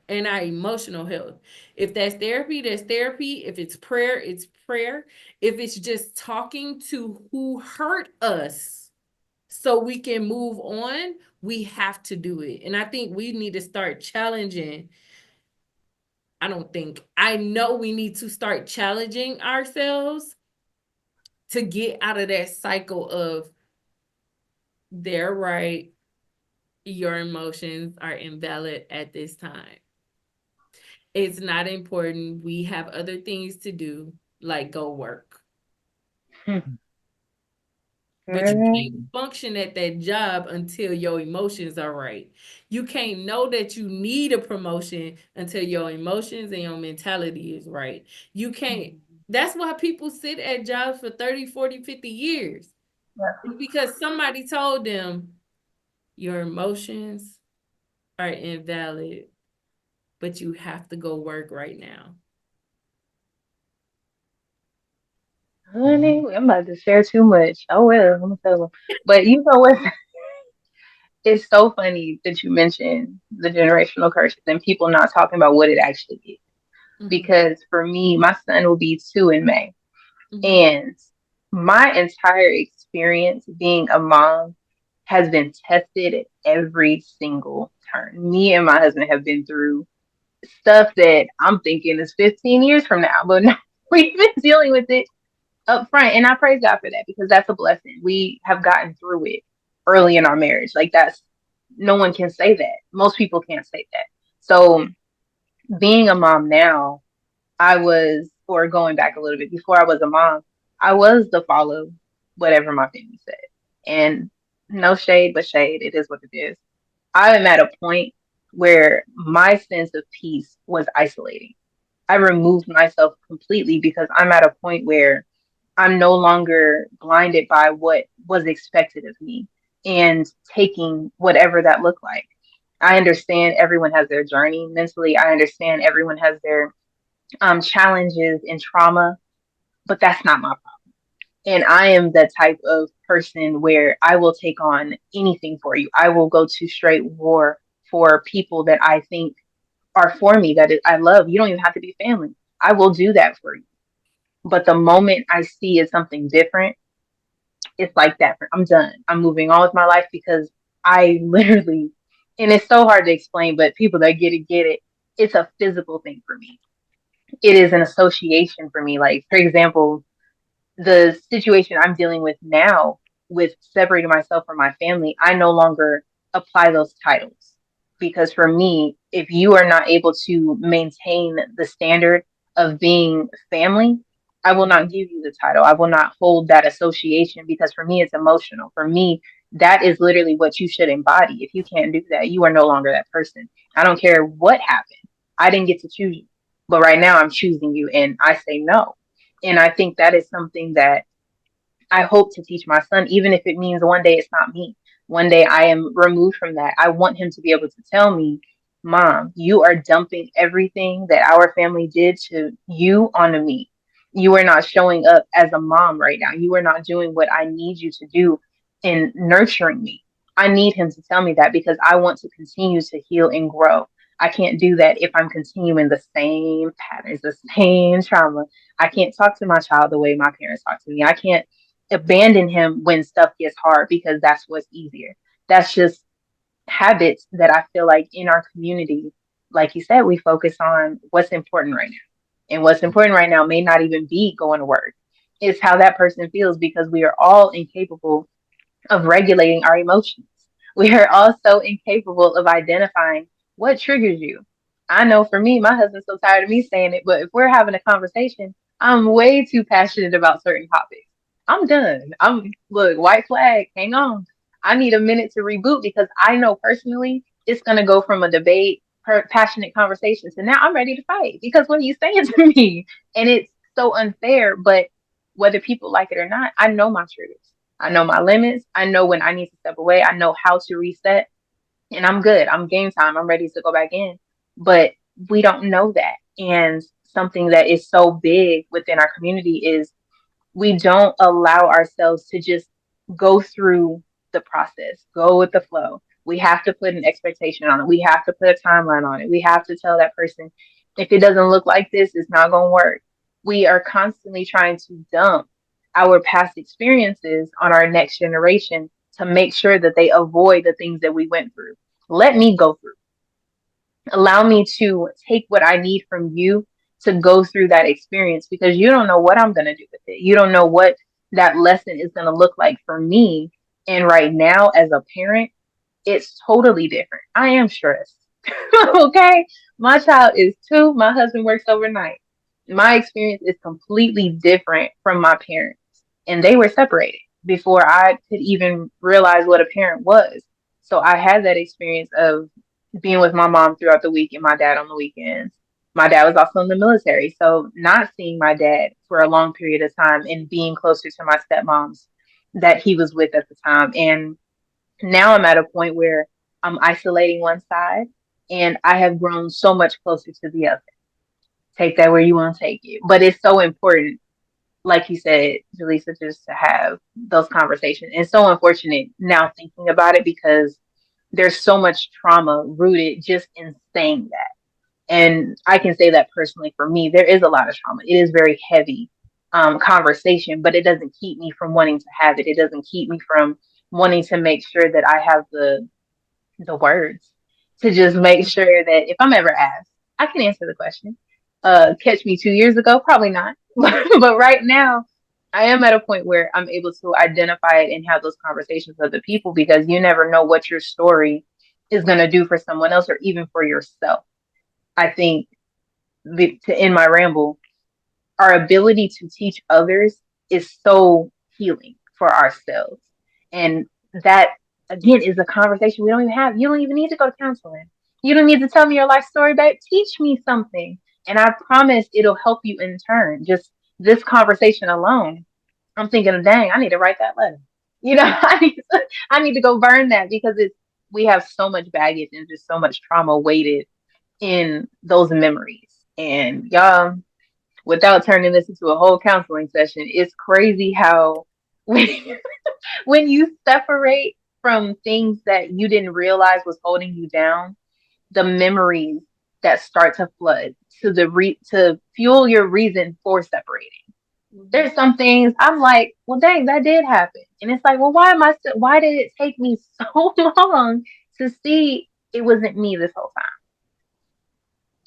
and our emotional health. If that's therapy, that's therapy. If it's prayer, it's prayer. If it's just talking to who hurt us so we can move on, we have to do it. And I think we need to start challenging. I know we need to start challenging ourselves to get out of that cycle of they're right, your emotions are invalid at this time. It's not important. We have other things to do, like go work. But you Girl, can't function at that job until your emotions are right. You can't know that you need a promotion until your emotions and your mentality is right. You can't. That's why people sit at jobs for 30, 40, 50 years. yeah. It's because somebody told them your emotions are invalid, but you have to go work right now. Honey, I'm about to share too much. Oh well, I'm gonna tell them. But you know what? It's so funny that you mentioned the generational curses and people not talking about what it actually is. Mhm, Because for me, my son will be 2 in May. mhm, And my entire experience being a mom has been tested at every single turn. Me and my husband have been through stuff that I'm thinking is 15 years from now, but now we've been dealing with it up front. And I praise God for that because that's a blessing. We have gotten through it early in our marriage. Like that's no one can say that. Most people can't say that. So being a mom now, I was, or going back a little bit, before I was a mom, I was the follow whatever my family said. And no shade, but shade. It is what it is. I am at a point where my sense of peace was isolating. I removed myself completely because I'm at a point where I'm no longer blinded by what was expected of me and taking whatever that looked like. I understand everyone has their journey mentally. I understand everyone has their challenges and trauma. but that's not my problem. And I am the type of person where I will take on anything for you. I will go to straight war for people that I think are for me, I love. You don't even have to be family. I will do that for you. But the moment I see it's something different, it's like that. I'm done. I'm moving on with my life because I literally, and it's so hard to explain, but people that get it. It's a physical thing for me. It is an association for me. Like, for example, the situation I'm dealing with now with separating myself from my family, I no longer apply those titles. Because for me, if you are not able to maintain the standard of being family, I will not give you the title. I will not hold that association because for me, it's emotional. For me, that is literally what you should embody. If you can't do that, you are no longer that person. I don't care what happened. I didn't get to choose you. But right now, I'm choosing you and I say no. And I think that is something that I hope to teach my son, even if it means one day it's not me. One day I am removed from that. I want him to be able to tell me, Mom, you are dumping everything that our family did to you onto me. You are not showing up as a mom right now. You are not doing what I need you to do in nurturing me. I need him to tell me that because I want to continue to heal and grow. I can't do that if I'm continuing the same patterns, the same trauma. I can't talk to my child the way my parents talk to me. I can't abandon him when stuff gets hard because that's what's easier. That's just habits that I feel like in our community, like you said, we focus on what's important right now. And what's important right now may not even be going to work. It's how that person feels because we are all incapable of regulating our emotions. We are also incapable of identifying what triggers you. I know for me, my husband's so tired of me saying it, but if we're having a conversation, I'm way too passionate about certain topics. I'm done. Look, white flag, hang on. I need a minute to reboot because I know personally it's going to go from a debate, passionate conversation to now I'm ready to fight because what are you saying to me? And it's so unfair, but whether people like it or not, I know my triggers. I know my limits. I know when I need to step away. I know how to reset. And I'm good. I'm game time. I'm ready to go back in. But we don't know that. And something that is so big within our community is we don't allow ourselves to just go through the process, go with the flow. We have to put an expectation on it. We have to put a timeline on it. We have to tell that person, if it doesn't look like this, it's not going to work. We are constantly trying to dump our past experiences on our next generation to make sure that they avoid the things that we went through. Let me go through. Allow me to take what I need from you to go through that experience because you don't know what I'm going to do with it. You don't know what that lesson is going to look like for me. And right now, as a parent, it's totally different. I am stressed. Okay. My child is 2. My husband works overnight. My experience is completely different from my parents. And they were separated before I could even realize what a parent was. So I had that experience of being with my mom throughout the week and my dad on the weekends. My dad was also in the military. So not seeing my dad for a long period of time and being closer to my stepmoms that he was with at the time. And now I'm at a point where I'm isolating one side and I have grown so much closer to the other. Take that where you want to take it. But it's so important, like you said, Jalessa, just to have those conversations. And so unfortunate now thinking about it because there's so much trauma rooted just in saying that. And I can say that personally for me, there is a lot of trauma. It is very heavy conversation, but it doesn't keep me from wanting to have it. It doesn't keep me from wanting to make sure that I have the words to just make sure that if I'm ever asked, I can answer the question. Catch me 2 years ago, probably not. But right now, I am at a point where I'm able to identify it and have those conversations with other people because you never know what your story is going to do for someone else or even for yourself. I think to end my ramble, our ability to teach others is so healing for ourselves. And that, again, is a conversation we don't even have. You don't even need to go to counseling. You don't need to tell me your life story, babe. Teach me something. And I promise it'll help you in turn. Just this conversation alone. I'm thinking, dang, I need to write that letter. I need to go burn that because we have so much baggage and just so much trauma weighted in those memories. And y'all, without turning this into a whole counseling session, it's crazy how when, when you separate from things that you didn't realize was holding you down, the memories that start to flood to fuel your reason for separating. There's some things I'm like, well, dang, that did happen, and it's like, well, why did it take me so long to see it wasn't me this whole time?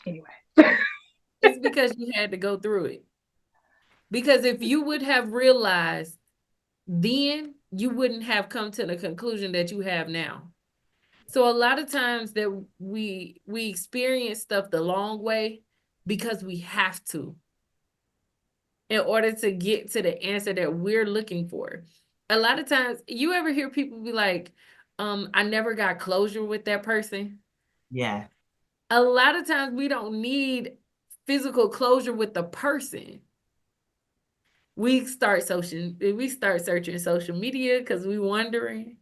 Anyway, It's because you had to go through it. Because if you would have realized then, you wouldn't have come to the conclusion that you have now. So a lot of times that we experience stuff the long way because we have to in order to get to the answer that we're looking for. A lot of times, you ever hear people be like, I never got closure with that person. Yeah. A lot of times we don't need physical closure with the person. We start searching social media because we wondering.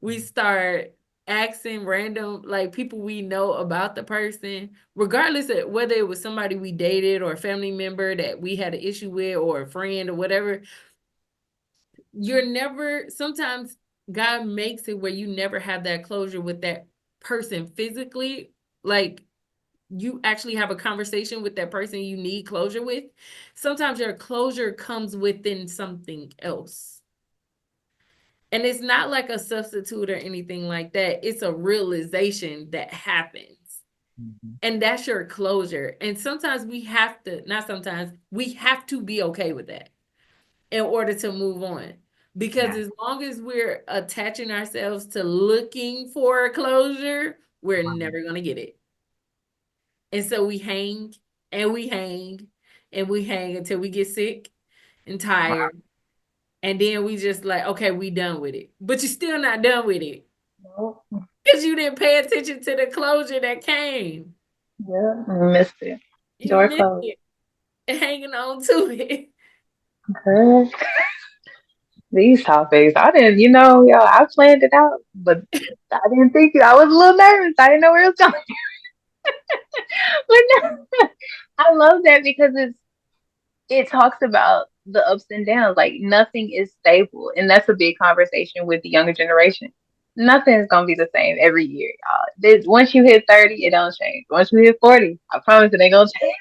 We start asking random like people we know about the person, regardless of whether it was somebody we dated or a family member that we had an issue with or a friend or whatever. Sometimes God makes it where you never have that closure with that person physically. Like you actually have a conversation with that person you need closure with. Sometimes your closure comes within something else. And it's not like a substitute or anything like that. It's a realization that happens. Mm-hmm. And that's your closure. And sometimes we have to, not sometimes, we have to be okay with that in order to move on. Because Yeah. as long as we're attaching ourselves to looking for a closure, we're never going to get it. And so we hang and we hang and we hang until we get sick and tired. And then we just like, okay, we done with it. But you're still not done with it no, because you didn't pay attention to the closure that came. yeah, I missed it. You Door missed closed. it and hanging on to it. Girl, these topics, I didn't, yo, I planned it out, but I didn't think I was a little nervous. I didn't know where it was going. But no, I love that because it talks about the ups and downs. Like nothing is stable, and that's a big conversation with the younger generation. Nothing is gonna be the same every year, y'all. Once you hit 30, it don't change. Once you hit 40, I promise it ain't gonna change.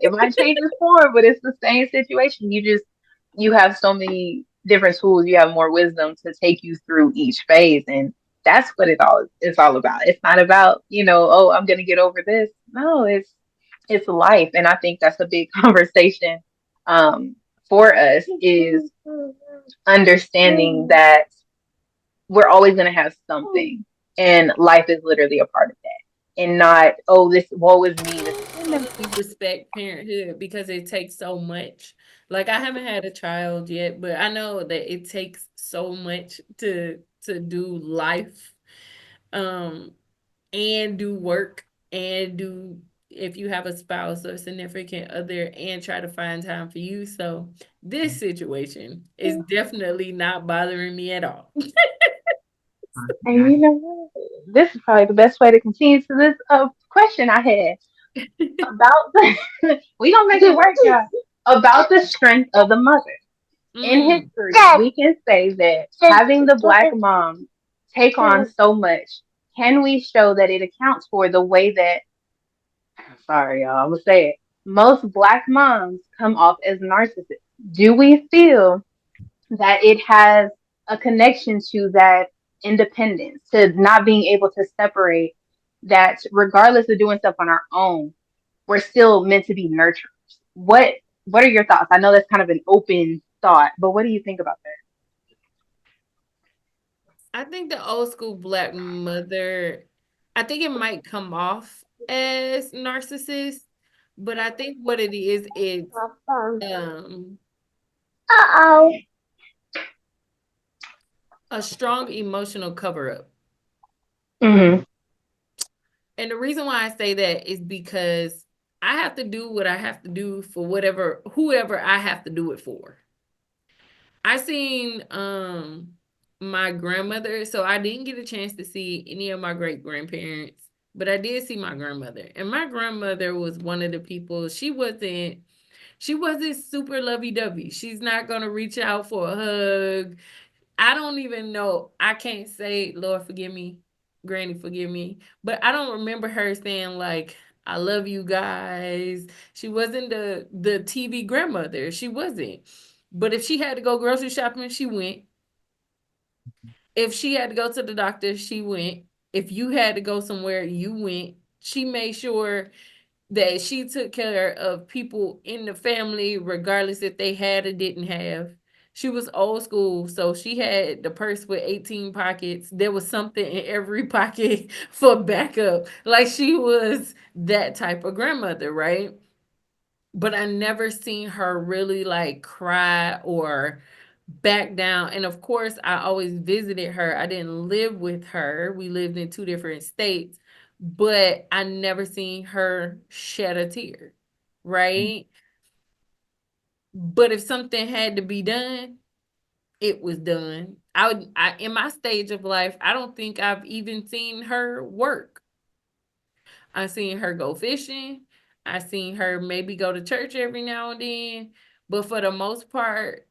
It might change its form, but it's the same situation. You have so many different tools. You have more wisdom to take you through each phase, and that's what it's all about. It's not about oh, I'm gonna get over this. No, it's life, and I think that's a big conversation um, for us is understanding that we're always gonna have something, and life is literally a part of that, and not this woe is me. This Totally respect parenthood because it takes so much. Like I haven't had a child yet, but I know that it takes so much to do life, um, and do work and do if you have a spouse or significant other and try to find time for you. So this situation is definitely not bothering me at all. and you know what? This is probably the best way to continue to this question I had about the. We gonna make it work, y'all. About the strength of the mother. In Mm. history, we can say that having the black mom take on so much, can we show that it accounts for the way that, sorry, y'all, I'm gonna say it, most black moms come off as narcissists? Do we feel that it has a connection to that independence, to not being able to separate, that regardless of doing stuff on our own, we're still meant to be nurturers? What are your thoughts? I know that's kind of an open thought, but what do you think about that? I think the old school black mother, I think it might come off as narcissist, but I think what it is, it's um Uh-oh. a strong emotional cover up. Mm-hmm. And the reason why I say that is because I have to do what I have to do for whoever I have to do it for. I seen my grandmother, so I didn't get a chance to see any of my great grandparents, but I did see my grandmother. And my grandmother was one of the people, She wasn't super lovey-dovey. She's not gonna reach out for a hug. I don't even know. I can't say, Lord forgive me, Granny forgive me, but I don't remember her saying like, I love you guys. She wasn't the TV grandmother. She wasn't. But if she had to go grocery shopping, she went. If she had to go to the doctor, she went. If you had to go somewhere, you went. She made sure that she took care of people in the family, regardless if they had or didn't have. She was old school, so she had the purse with 18 pockets. There was something in every pocket for backup. Like she was that type of grandmother, right? But I never seen her really like cry or back down. And of course, I always visited her. I didn't live with her. We lived in two different states, but I never seen her shed a tear, right? But if something had to be done, it was done. I in my stage of life, I don't think I've even seen her work. I seen her go fishing. I seen her maybe go to church every now and then. But for the most part,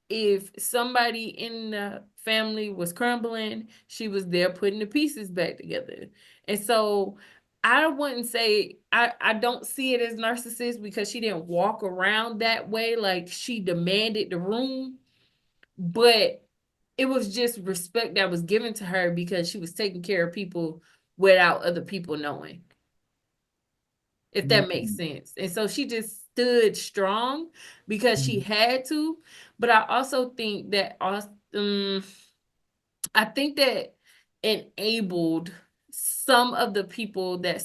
if somebody in the family was crumbling, she was there putting the pieces back together. And so I wouldn't say I don't see it as narcissist because she didn't walk around that way like she demanded the room, but it was just respect that was given to her because she was taking care of people without other people knowing, if that makes sense. And so she just stood strong because she had to. But I also think that I think that enabled some of the people that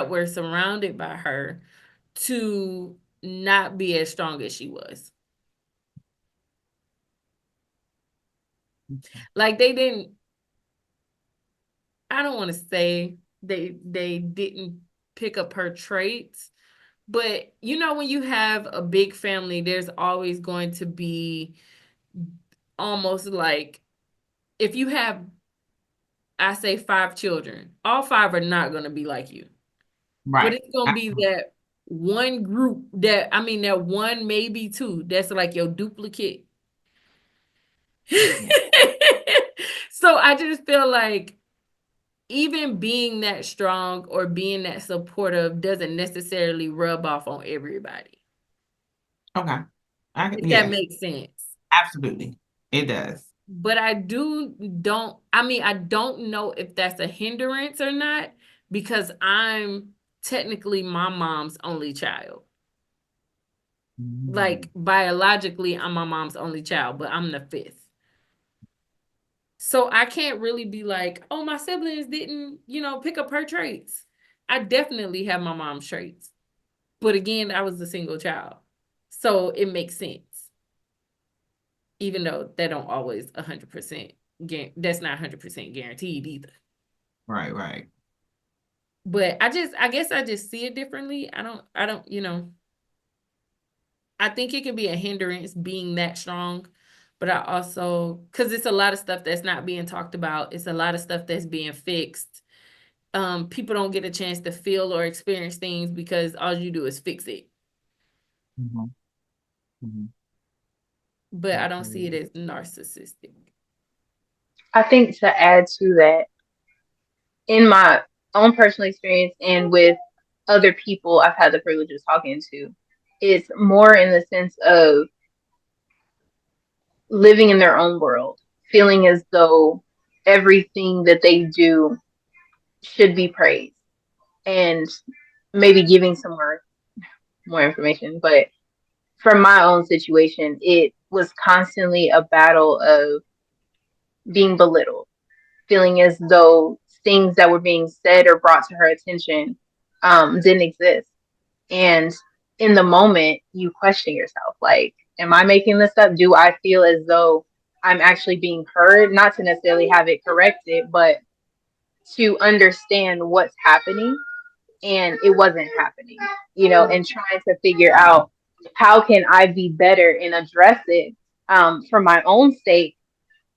were surrounded by her to not be as strong as she was. Like they didn't, I don't want to say they didn't pick up her traits, but you know when you have a big family, there's always going to be almost like, if you have, I say 5 children, all 5 are not going to be like you. But Right. it's going to be that one group that one, maybe 2, that's like your duplicate. So I just feel like even being that strong or being that supportive doesn't necessarily rub off on everybody. Okay. If that Yeah, makes sense. absolutely. It does. But I don't know if that's a hindrance or not, because I'm technically my mom's only child. Like biologically, I'm my mom's only child, but I'm the 5th. So I can't really be like, oh, my siblings didn't, pick up her traits. I definitely have my mom's traits. But again, I was a single child. So it makes sense. Even though that don't always 100%, that's not 100% guaranteed either. Right. But I guess I just see it differently. I don't, I think it can be a hindrance being that strong, but I also, because it's a lot of stuff that's not being talked about. It's a lot of stuff that's being fixed. People don't get a chance to feel or experience things because all you do is fix it. Mhm. Mhm. But I don't see it as narcissistic. I think to add to that, in my own personal experience and with other people I've had the privilege of talking to, it's more in the sense of living in their own world, feeling as though everything that they do should be praised, and maybe giving some more information. But from my own situation, it was constantly a battle of being belittled, feeling as though things that were being said or brought to her attention didn't exist. And in the moment, you question yourself, like, am I making this up? Do I feel as though I'm actually being heard? Not to necessarily have it corrected, but to understand what's happening. And it wasn't happening, and trying to figure out how can I be better and address it for my own sake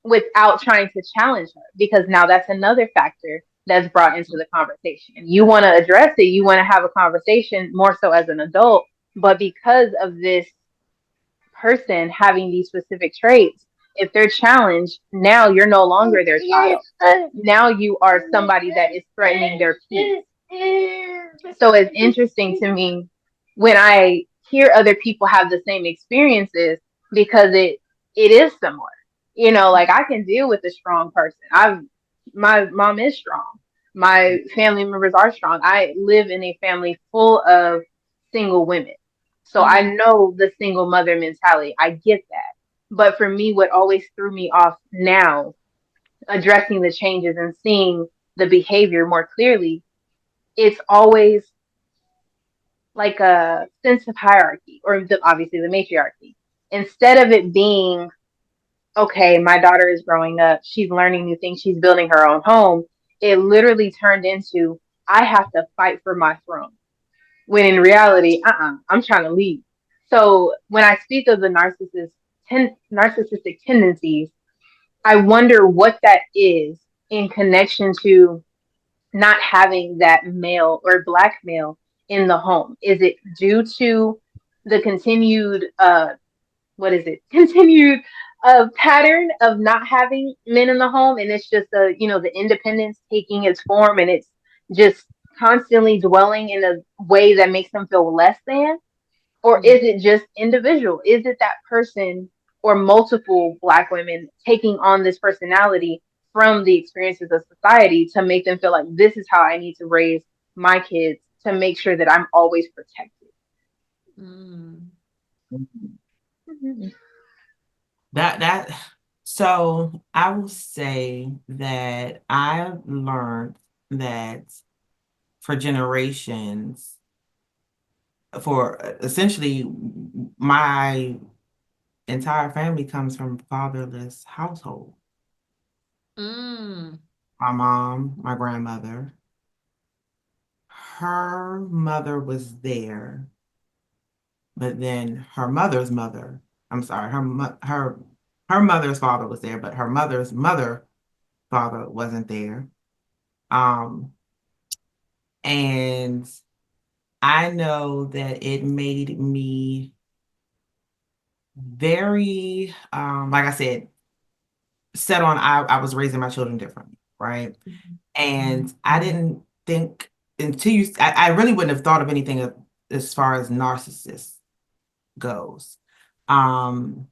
without trying to challenge her, because now that's another factor that's brought into the conversation. You want to address it, you want to have a conversation more so as an adult, But because of this person having these specific traits, if they're challenged, now you're no longer their child. Now you are somebody that is threatening their peace. So it's interesting to me when I hear other people have the same experiences, because it is similar. You know, like I can deal with a strong person. My mom is strong. My family members are strong. I live in a family full of single women. So I Mm-hmm. know the single mother mentality. I get that. But for me, what always threw me off now, addressing the changes and seeing the behavior more clearly, it's always like a sense of hierarchy, or obviously the matriarchy. Instead of it being, okay, my daughter is growing up, she's learning new things, she's building her own home, it literally turned into, I have to fight for my throne. When in reality, I'm trying to lead. So when I speak of the narcissistic tendencies, I wonder what that is in connection to not having that male or black male in the home. Is it due to the continued what is it? Continued pattern of not having men in the home, and it's just the independence taking its form, and it's just constantly dwelling in a way that makes them feel less than? Or is it just individual? Is it that person or multiple black women taking on this personality from the experiences of society to make them feel like this is how I need to raise my kids to make sure that I'm always protected? Mm. Mhm. That so I will say that I've learned that for generations, for essentially my entire family comes from fatherless household. Mm. My mom, my grandmother, her mother was there, but then her mother's mother, I'm sorry, her mother's father was there, but her mother's mother father wasn't there. Um, and I know that it made me very, like I said, set on I was raising my children differently, right? And I didn't think until I really wouldn't have thought of anything as far as narcissists goes. Um,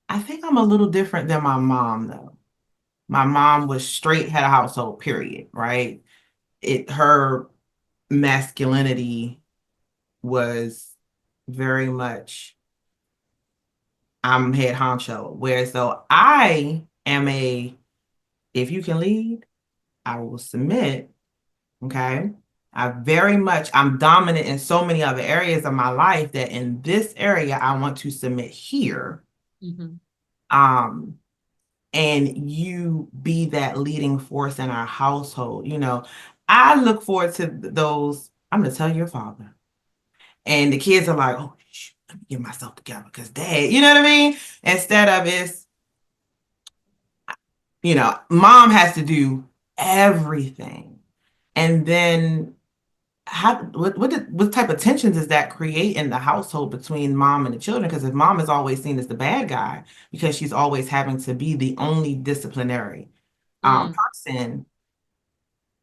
I think I'm a little different than my mom though. My mom was straight head of household, period, right? Her masculinity was very much I'm head honcho. Whereas though I am if you can lead, I will submit. Okay. I'm dominant in so many other areas of my life that in this area, I want to submit here. Mm-hmm. Um, and you be that leading force in our household. I look forward to those. I'm going to tell your father. And the kids are like, oh, shoot, let me get myself together because dad, you know what I mean? Instead of mom has to do everything. And then what type of tension does that create in the household between mom and the children? Because if mom is always seen as the bad guy because she's always having to be the only disciplinary Mm. person,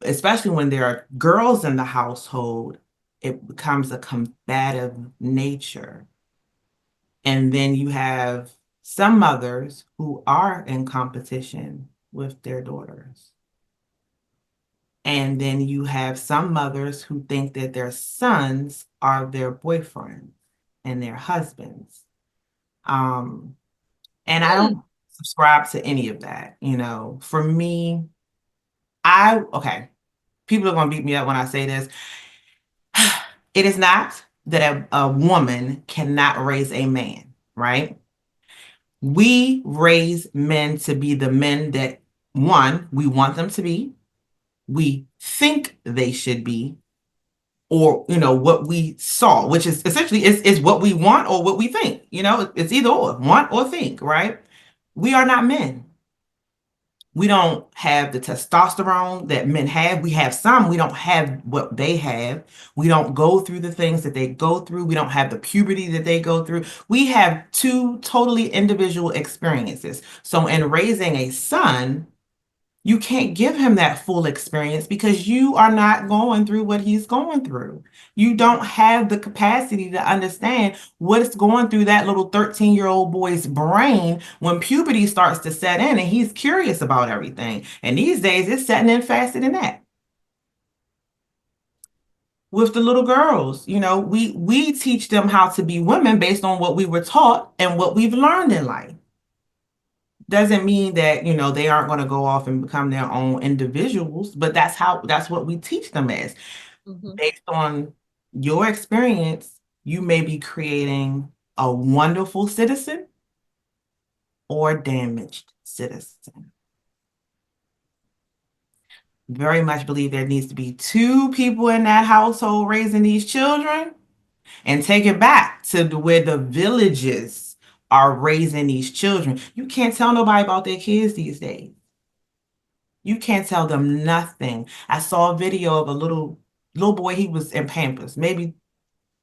especially when there are girls in the household, it becomes a combative nature. And then you have some mothers who are in competition with their daughters. And then you have some mothers who think that their sons are their boyfriends and their husbands. Um, and I Mm. don't subscribe to any of that. For me, okay, people are going to beat me up when I say this. It is not that a woman cannot raise a man, right? We raise men to be the men that, one, we want them to be, we think they should be, or what we saw, which is essentially is what we want or what we think. It's either or, want or think, right? We are not men. We don't have the testosterone that men have. We have some. We don't have what they have. We don't go through the things that they go through. We don't have the puberty that they go through. We have two totally individual experiences. So in raising a son, you can't give him that full experience because you are not going through what he's going through. You don't have the capacity to understand what's going through that little 13-year-old boy's brain when puberty starts to set in and he's curious about everything. And these days, it's setting in faster than that. With the little girls, we teach them how to be women based on what we were taught and what we've learned in life. Doesn't mean that they aren't going to go off and become their own individuals, but that's what we teach them as. Based on your experience, you may be creating a wonderful citizen or damaged citizen. Very much believe there needs to be two people in that household raising these children, and take it back to where the villages are raising these children. You can't tell nobody about their kids these days. You can't tell them nothing. I saw a video of a little boy. He was in Pampers. Maybe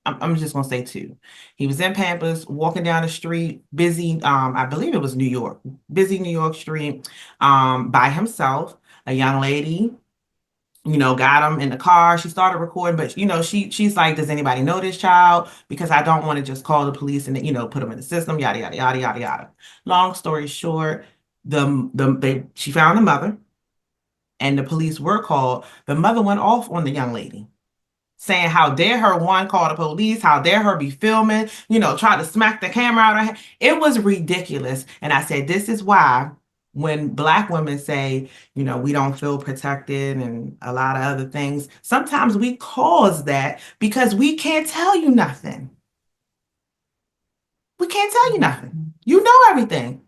I'm just gonna say 2. He was in Pampers, walking down the street, busy. I believe it was New York, busy New York street, by himself. A young lady, got him in the car. She started recording, but she's like, "Does anybody know this child? Because I don't want to just call the police and put him in the system." Yada yada yada yada yada. Long story short, she found the mother, and the police were called. The mother went off on the young lady, saying, "How dare her, one, call the police? How dare her be filming? Try to smack the camera out of her." It was ridiculous. And I said, this is why when Black women say, we don't feel protected and a lot of other things, sometimes we cause that because we can't tell you nothing. We can't tell you nothing. You know everything.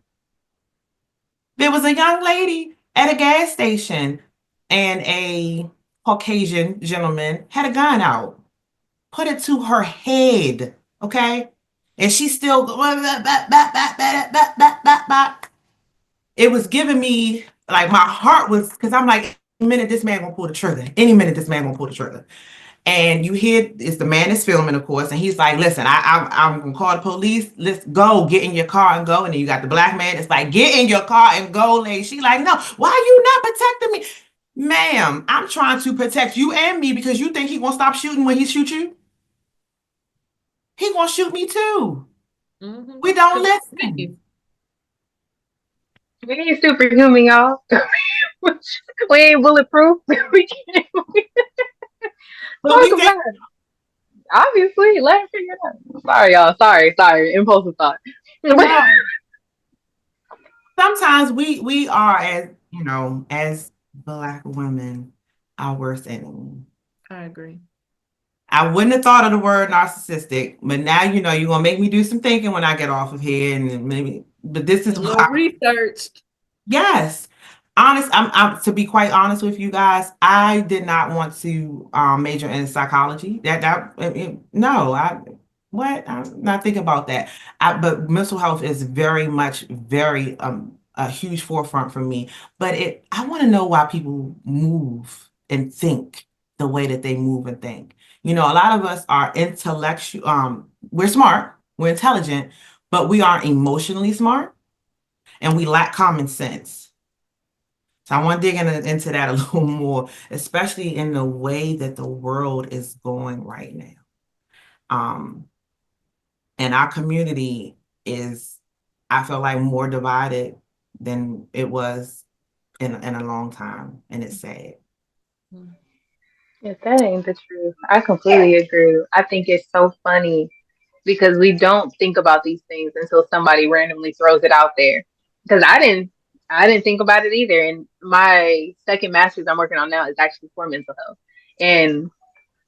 There was a young lady at a gas station, and a Caucasian gentleman had a gun out, put it to her head, okay? And she still going, it was giving me, like, my heart was, because I'm like, any minute this man gonna pull the trigger. Any minute this man gonna pull the trigger. And you hear, it's the man is filming, of course, and he's like, "Listen, I'm gonna call the police. Let's go, get in your car and go." And then you got the Black man. It's like, "Get in your car and go, lady." She like, "No, why are you not protecting me?" Ma'am, I'm trying to protect you and me because you think he gonna stop shooting when he shoot you? He gonna shoot me too. We don't listen. We ain't superhuman, y'all. We ain't bulletproof. We can't. But we get, Obviously, let her figure it out. Sorry, y'all. Sorry. Impulsive thought. no. Sometimes we are, as Black women, our worst enemy. I agree. I wouldn't have thought of the word narcissistic, but now you're gonna make me do some thinking when I get off of here, and maybe. But this is A little research. Yes. I'm to be quite honest with you guys, I did not want to major in psychology. No, I'm not thinking about that. But mental health is very much very a huge forefront for me. But I want to know why people move and think the way that they move and think. A lot of us are intellectual, we're smart, we're intelligent, but we aren't emotionally smart, and we lack common sense. So I want to dig into that a little more, especially in the way that the world is going right now. And our community is, I feel like, more divided than it was in a long time, and it's sad. If that ain't the truth, I completely agree. I think it's so funny because we don't think about these things until somebody randomly throws it out there. Because I didn't think about it either. And my second master's I'm working on now is actually for mental health. And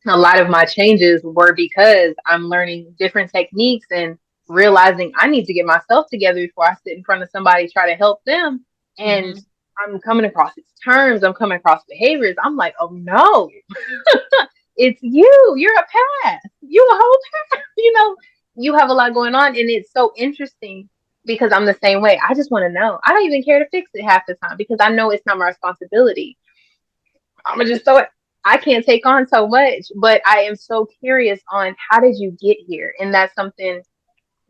a lot of my changes were because I'm learning different techniques and realizing I need to get myself together before I sit in front of somebody, try to help them. And I'm coming across these terms, I'm coming across behaviors. I'm like, oh no, it's you. You're a path. You a whole path. You have a lot going on. And it's so interesting because I'm the same way. I just want to know. I don't even care to fix it half the time because I know it's not my responsibility. I'm gonna just so I can't take on so much, but I am so curious on how did you get here? And that's something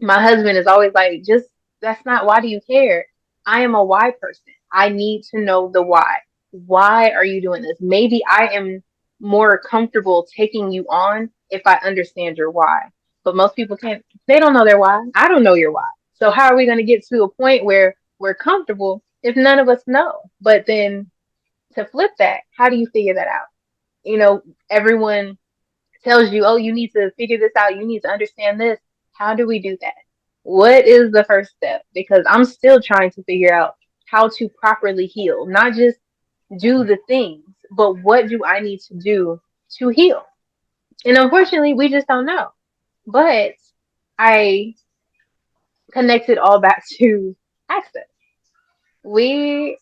my husband is always like, just that's not why do you care? I am a why person. I need to know the why. Why are you doing this? Maybe I am more comfortable taking you on if I understand your why. But most people can't, they don't know their why. I don't know your why. So how are we going to get to a point where we're comfortable if none of us know? But then to flip that, how do you figure that out? You know, everyone tells you, oh, you need to figure this out. You need to understand this. How do we do that? What is the first step? Because I'm still trying to figure out how to properly heal, not just do the things, but what do I need to do to heal? And unfortunately, we just don't know. But I connected all back to access. We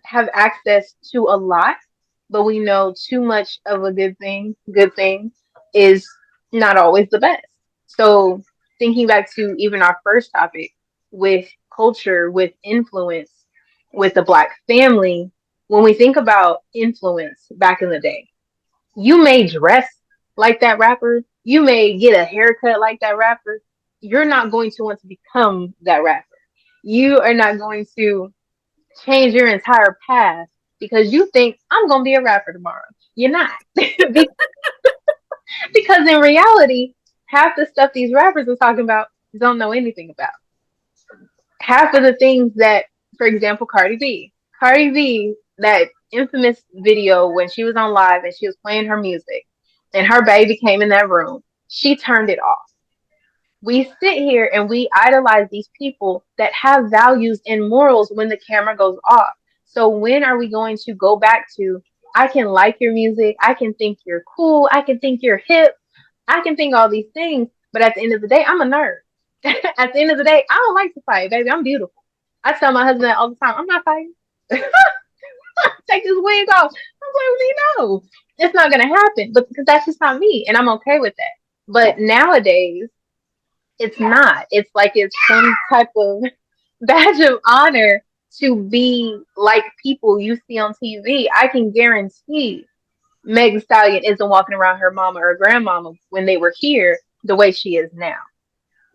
have access to a lot, but we know too much of a good thing is not always the best. So thinking back to even our first topic with culture, with influence, with the Black family, when we think about influence back in the day, you may dress like that rapper, you may get a haircut like that rapper. You're not going to want to become that rapper. You are not going to change your entire path because you think I'm gonna be a rapper tomorrow. You're not. Because in reality, half the stuff these rappers are talking about don't know anything about. Half of the things that, for example, Cardi B, that infamous video when she was on live and she was playing her music and her baby came in that room, she turned it off. We sit here and we idolize these people that have values and morals when the camera goes off. So when are we going to go back to, I can like your music, I can think you're cool, I can think you're hip, I can think all these things, but at the end of the day, I'm a nerd. At the end of the day, I don't like to fight, baby. I'm beautiful. I tell my husband that all the time. I'm not fighting. Take this wig off. I'm like, you know, it's not gonna happen. But because that's just not me, and I'm okay with that. But nowadays, it's not. It's like it's some type of badge of honor to be like people you see on TV. I can guarantee Meg Thee Stallion isn't walking around her mama or grandmama when they were here the way she is now.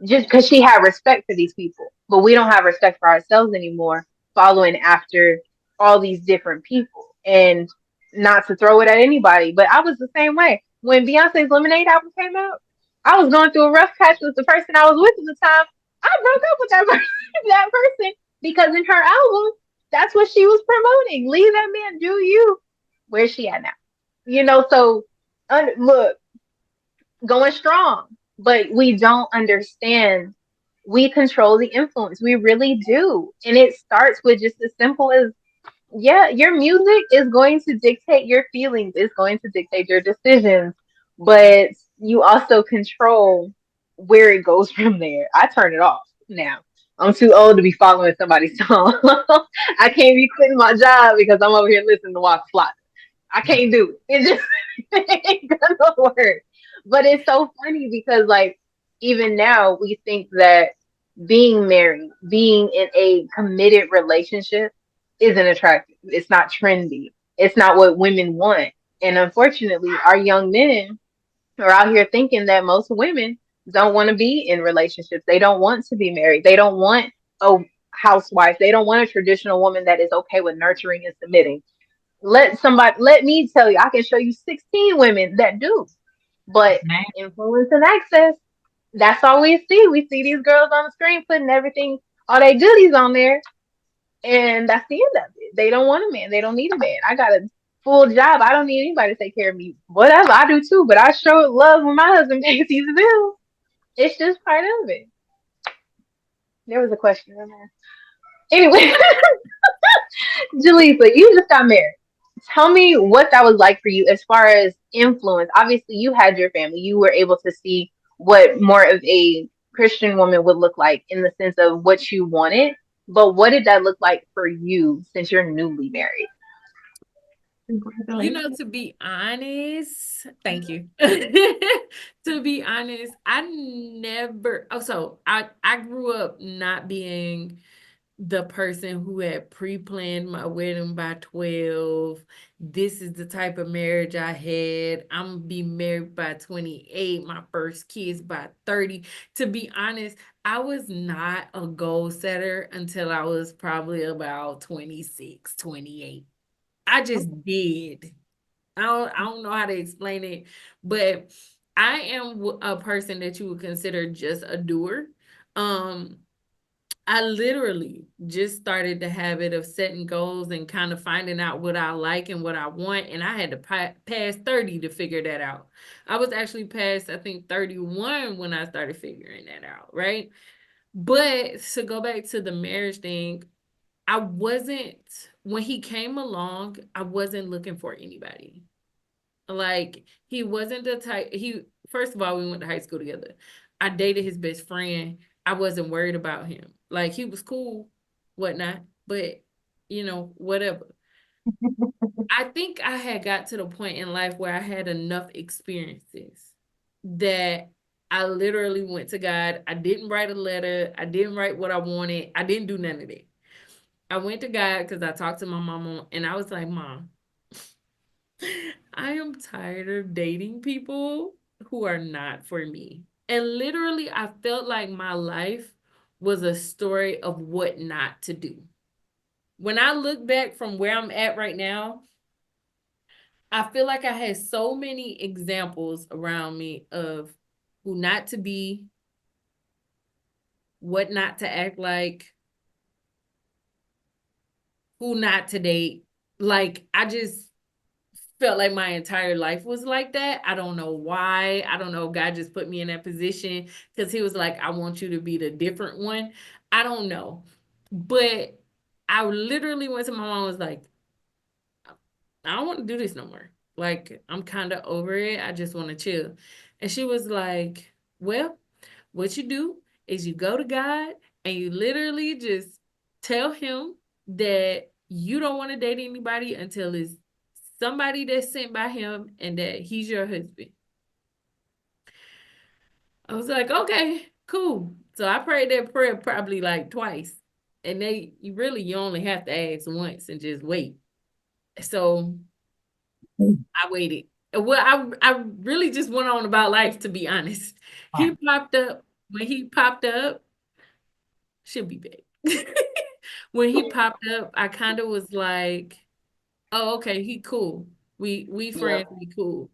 Just because she had respect for these people. But we don't have respect for ourselves anymore, following after all these different people. And not to throw it at anybody, but I was the same way. When Beyonce's Lemonade album came out, I was going through a rough patch with the person I was with at the time. I broke up with that person, that person because in her album, that's what she was promoting. Leave that man, do you. Where's she at now? You know, so look, going strong, but we don't understand. We control the influence. We really do. And it starts with just as simple as, yeah, your music is going to dictate your feelings, it's going to dictate your decisions, but you also control where it goes from there. I turn it off now. I'm too old to be following somebody's song. I can't be quitting my job because I'm over here listening to Walk Fly. I can't do it. It just it ain't gonna work. But it's so funny because like even now we think that being married, being in a committed relationship isn't attractive. It's not trendy. It's not what women want. And unfortunately, our young men are out here thinking that most women don't want to be in relationships. They don't want to be married. They don't want a housewife. They don't want a traditional woman that is okay with nurturing and submitting. Let me tell you, I can show you 16 women that do. But influence and access, that's all we see. We see these girls on the screen putting everything, all their goodies on there, and that's the end of it. They don't want a man. They don't need a man. I got a full job. I don't need anybody to take care of me. Whatever, I do too, but I show love when my husband pays these bills. It's just part of it. There was a question on there. Anyway, Jalissa, you just got married. Tell me what that was like for you as far as influence. Obviously, you had your family. You were able to see what more of a Christian woman would look like in the sense of what you wanted. But what did that look like for you since you're newly married? Congratulations. To be honest, thank you. To be honest, I never so I grew up not being the person who had pre-planned my wedding by 12. This is the type of marriage I had. I'm gonna be married by 28, my first kids by 30. To be honest, I was not a goal setter until I was probably about 26, 28. I just did. I don't know how to explain it, but I am a person that you would consider just a doer. Um, I literally just started the habit of setting goals and kind of finding out what I like and what I want, and I had to pass 30 to figure that out. I was actually past, I think, 31 when I started figuring that out, right? But to go back to the marriage thing, I wasn't when he came along, I wasn't looking for anybody. Like, he wasn't the type he first of all, we went to high school together. I dated his best friend. I wasn't worried about him. Like, he was cool, whatnot, but whatever. I think I had got to the point in life where I had enough experiences that I literally went to God. I didn't write a letter. I didn't write what I wanted. I didn't do none of that. I went to God because I talked to my mama and I was like, Mom, I am tired of dating people who are not for me. And literally, I felt like my life was a story of what not to do. When I look back from where I'm at right now, I feel like I had so many examples around me of who not to be, what not to act like, who not to date. Like, I just felt like my entire life was like that. I don't know why. I don't know. God just put me in that position because he was like, I want you to be the different one. I don't know. But I literally went to my mom and was like, I don't want to do this no more. Like, I'm kind of over it. I just want to chill. And she was like, well, what you do is you go to God and you literally just tell him that you don't want to date anybody until it's somebody that's sent by him and that he's your husband. I was like, okay, cool. So I prayed that prayer probably like twice. And you only have to ask once and just wait. So I waited. Well, I really just went on about life, to be honest. He popped up. When he popped up, she'll be back. When he popped up, I kind of was like, oh, okay, he cool. We Yeah. friends, we cool.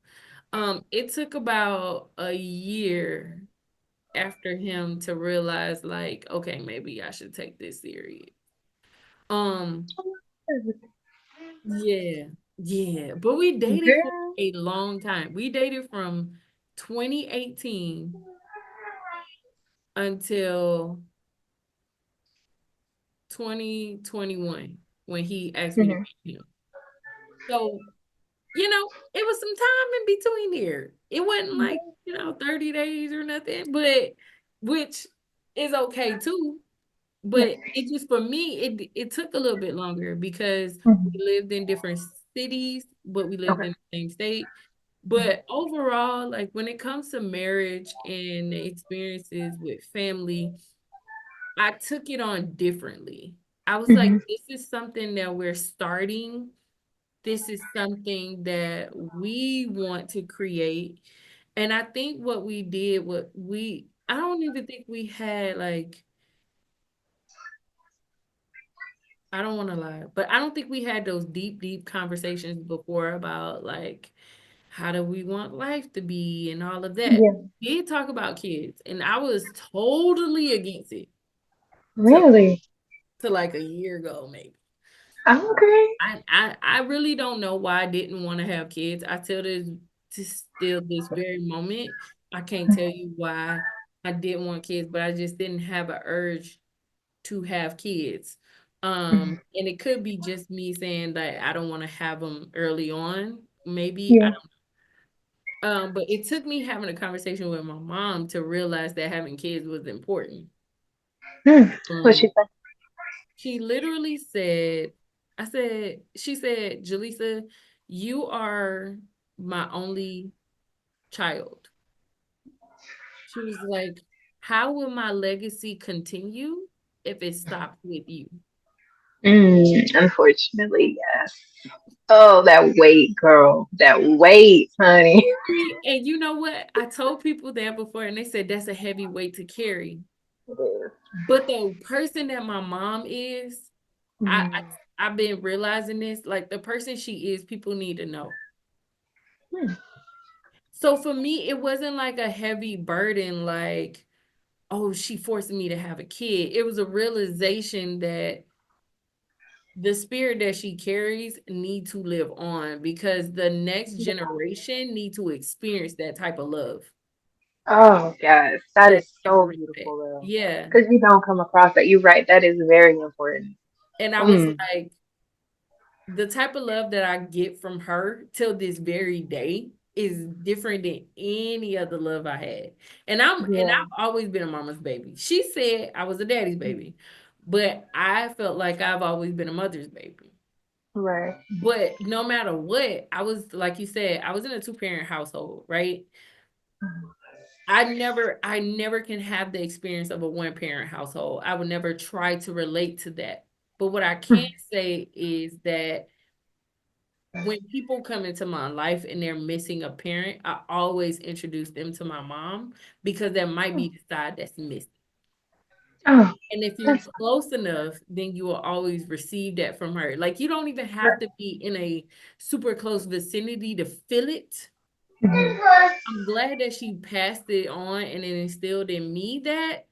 It took about a year after him to realize, like, okay, maybe I should take this serious. Um, yeah, yeah. But we dated for Girl. a long time. We dated from 2018 until 2021 when he asked me to Mhm. marry him. So, it was some time in between there. It wasn't like, 30 days or nothing, but which is okay too. Yeah. But it just for me, it took a little bit longer because Mhm. we lived in different cities, but we lived Okay. in the same state. Mhm. But overall, like when it comes to marriage and the experiences with family, I took it on differently. I was like, Mhm. this is something that we're starting. This is something that we want to create. And I think what we did, I don't even think we had like, I don't want to lie, but I don't think we had those deep, deep conversations before about like, how do we want life to be and all of that. Yeah. We did talk about kids, and I was totally against it till, Really? till like a year ago, maybe. Okay. I really don't know why I didn't want to have kids. I tell this to still this very moment. I can't tell you why I didn't want kids, but I just didn't have an urge to have kids. Mhm. And it could be just me saying that I don't want to have them early on. Maybe I Yeah. don't. But it took me having a conversation with my mom to realize that having kids was important. What she Um, said? she literally said, she said, Jalessa, You are my only child. She was like, how will my legacy continue if it stops with you? Unfortunately, yes. Oh, that weight, girl. That weight, honey. See, and you know what? I told people that before, and they said that's a heavy weight to carry. It is. But the person that my mom is, I've been realizing this. Like the person she is, people need to know. Hmm. So for me, it wasn't like a heavy burden, like, oh, she forced me to have a kid. It was a realization that the spirit that she carries need to live on because the next generation need to experience that type of love, Oh, yes. That that is type of so respect. beautiful, though. Yeah. Because you don't come across that. You're right. That is very important. And I was Mm. like, the type of love that I get from her till this very day is different than any other love I had. And Yeah. I've always been a mama's baby. She said I was a daddy's baby, but I felt like I've always been a mother's baby. Right. But no matter what, I was like you said, I was in a two-parent household, right? I never can have the experience of a one-parent household. I would never try to relate to that. But what I can say is that when people come into my life and they're missing a parent, I always introduce them to my mom because that might be the side that's missing. Oh, And if you're that's close enough, then you will always receive that from her. Like you don't even have to be in a super close vicinity to feel it. I'm glad that she passed it on and it instilled in me that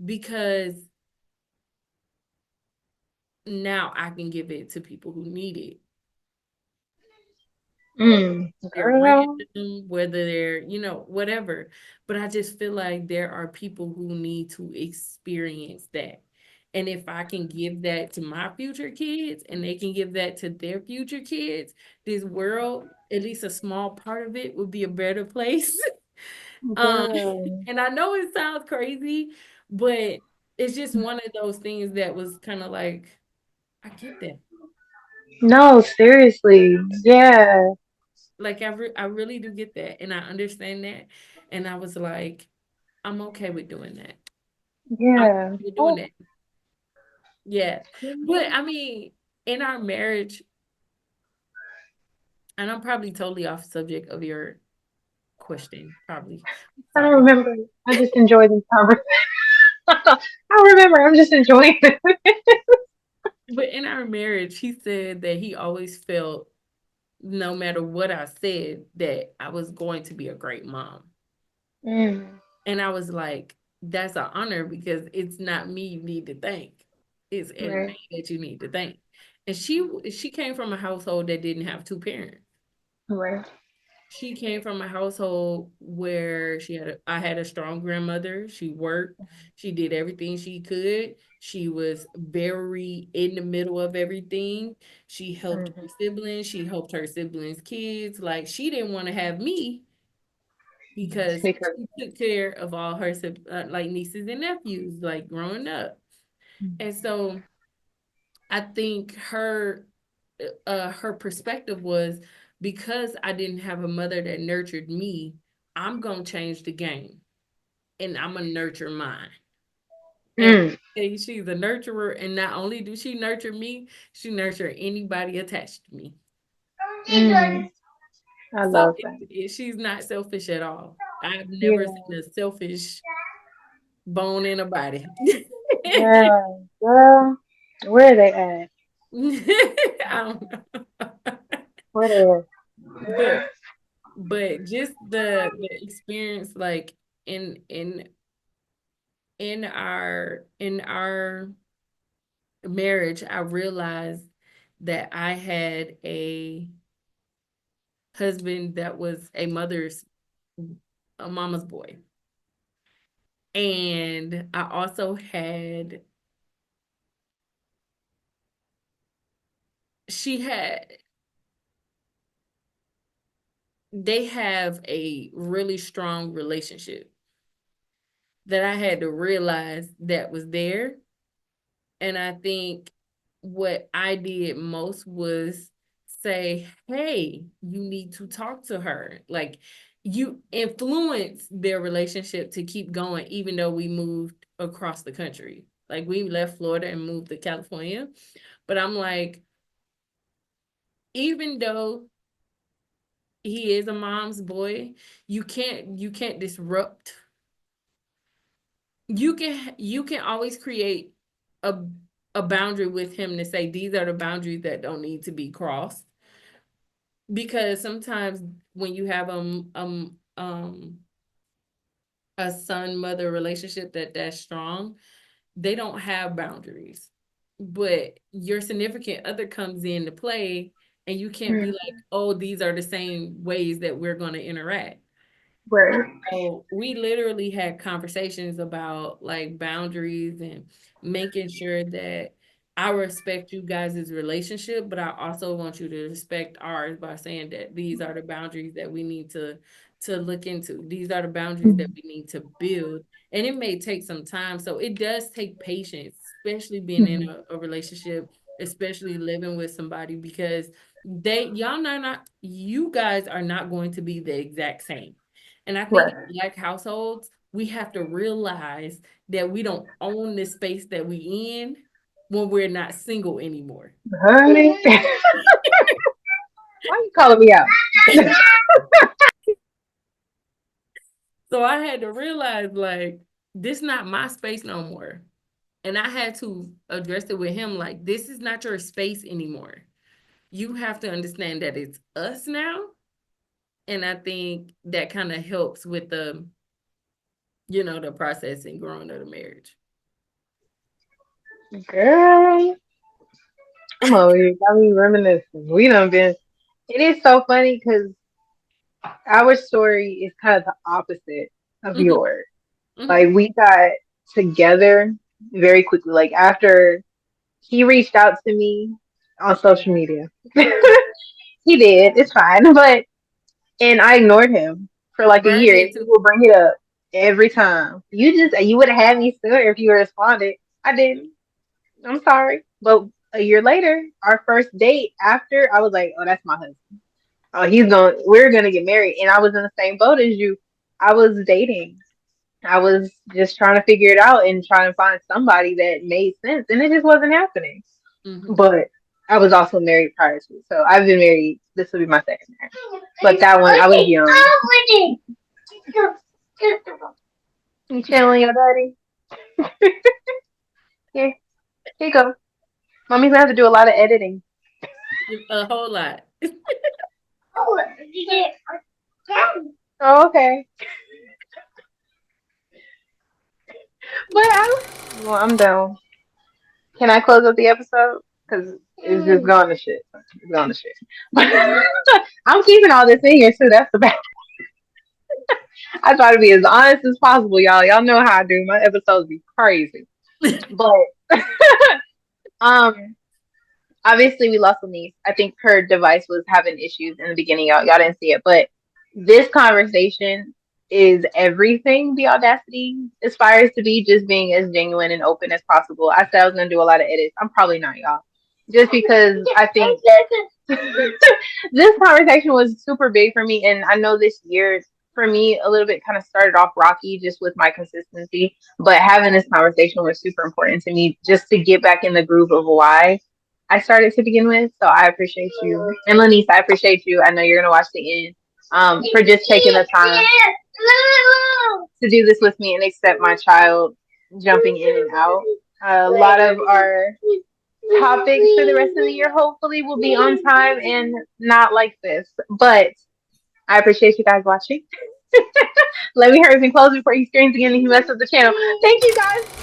because now I can give it to people who need it. They're girl. random, whether they're, whatever. But I just feel like there are people who need to experience that. And if I can give that to my future kids and they can give that to their future kids, this world, at least a small part of it, would be a better place. Um, Girl. and I know it sounds crazy, but it's just one of those things that was kind of like, I get that. No, seriously. Yeah. Like I really do get that, and I understand that. And I was like, I'm okay with doing that. I'm okay Yeah. with doing Oh, that. Yeah. But I mean, in our marriage, and I'm probably totally off subject of your question, probably. I don't Sorry. remember. I just enjoy these conversations. I remember. I'm just enjoying it. But in our marriage, he said that he always felt no matter what I said, that I was going to be a great mom. Mm, And I was like, that's an honor because it's not me you need to thank. It's right. everything that you need to thank. And she came from a household that didn't have two parents. Right. She came from a household where I had a strong grandmother. She worked, she did everything she could. She was very in the middle of everything. She helped Mm-hmm. her siblings, she helped her siblings' kids. Like she didn't want to have me because Because. she took care of all her like nieces and nephews, like growing up. And so I think her perspective was because I didn't have a mother that nurtured me, I'm gonna change the game and I'm gonna nurture mine. And Mm, she's a nurturer, and not only do she nurture me, she nurture anybody attached to me. mm. I So love that. she's not selfish at all. I've never Yeah. seen a selfish bone in a body. Yeah. Well, where are they at? I don't know. Where they at? But just the experience like in in in our marriage, I realized that I had a husband that was a mama's boy. And I also had she had they have a really strong relationship that I had to realize that was there. And I think what I did most was say, hey, you need to talk to her. Like, you influence their relationship to keep going, even though we moved across the country. Like, we left Florida and moved to California. But I'm like, even though he is a mom's boy, you can't disrupt. You can always create a a boundary with him to say these are the boundaries that don't need to be crossed. Because sometimes when you have a son mother relationship that's strong, they don't have boundaries. But your significant other comes into play, and you can't be Mm, like, oh, these are the same ways that we're going to interact. And right. so we literally had conversations about like boundaries and making sure that I respect you guys' relationship, but I also want you to respect ours by saying that these are the boundaries that we need to look into. These are the boundaries that we need to build. And it may take some time. So it does take patience, especially being in Mhm. a relationship, especially living with somebody, because y'all not you guys are not going to be the exact same. And I think Right. in Black households, we have to realize that we don't own the space that we in when we're not single anymore. Honey, why you calling me out? So I had to realize like this not my space no more. And I had to address it with him like this is not your space anymore. You have to understand that it's us now. And I think that kind of helps with the process and growing of the marriage. Girl, come on, you got me reminiscing. We done been. It is so funny because our story is kind of the opposite of Hmm. yours. Hmm. Like we got together very quickly. Like after he reached out to me on social media. He did. It's fine. But and I ignored him for like a Brian year. did And he too. will bring it up every time. You would have had me sooner if you responded. I didn't. I'm sorry. But a year later, our first date after, I was like, oh, that's my husband. Oh, we're gonna get married. And I was in the same boat as you. I was dating. I was just trying to figure it out and trying to find somebody that made sense. And it just wasn't happening. Hmm. But I was also married prior to. So I've been married. This will be my second marriage. But that one, I was young. You channeling your daddy? Here, here you go. Mommy's gonna have to do a lot of editing. A whole lot. Oh, okay. But well, I'm done. Can I close up the episode? Because it's just gone to shit. It's gone to shit. But I'm keeping all this in here too. That's the best. I try to be as honest as possible, y'all. Y'all know how I do. My episodes be crazy. But um, obviously we lost Lynesse. I think her device was having issues in the beginning. Y'all didn't see it, but this conversation is everything the audacity aspires to be, just being as genuine and open as possible. I said I was gonna do a lot of edits. I'm probably not, y'all. Just because I think this conversation was super big for me, and I know this year for me a little bit kind of started off rocky just with my consistency, but having this conversation was super important to me just to get back in the groove of why I started to begin with. So I appreciate you. And Lynesse, I appreciate you. I know you're gonna watch the end. For just taking the time to do this with me and accept my child jumping in and out. A lot of our topics for the rest of the year hopefully will be on time and not like this. But I appreciate you guys watching. Let me hurry up and close before he screams again and he messes up the channel. Thank you guys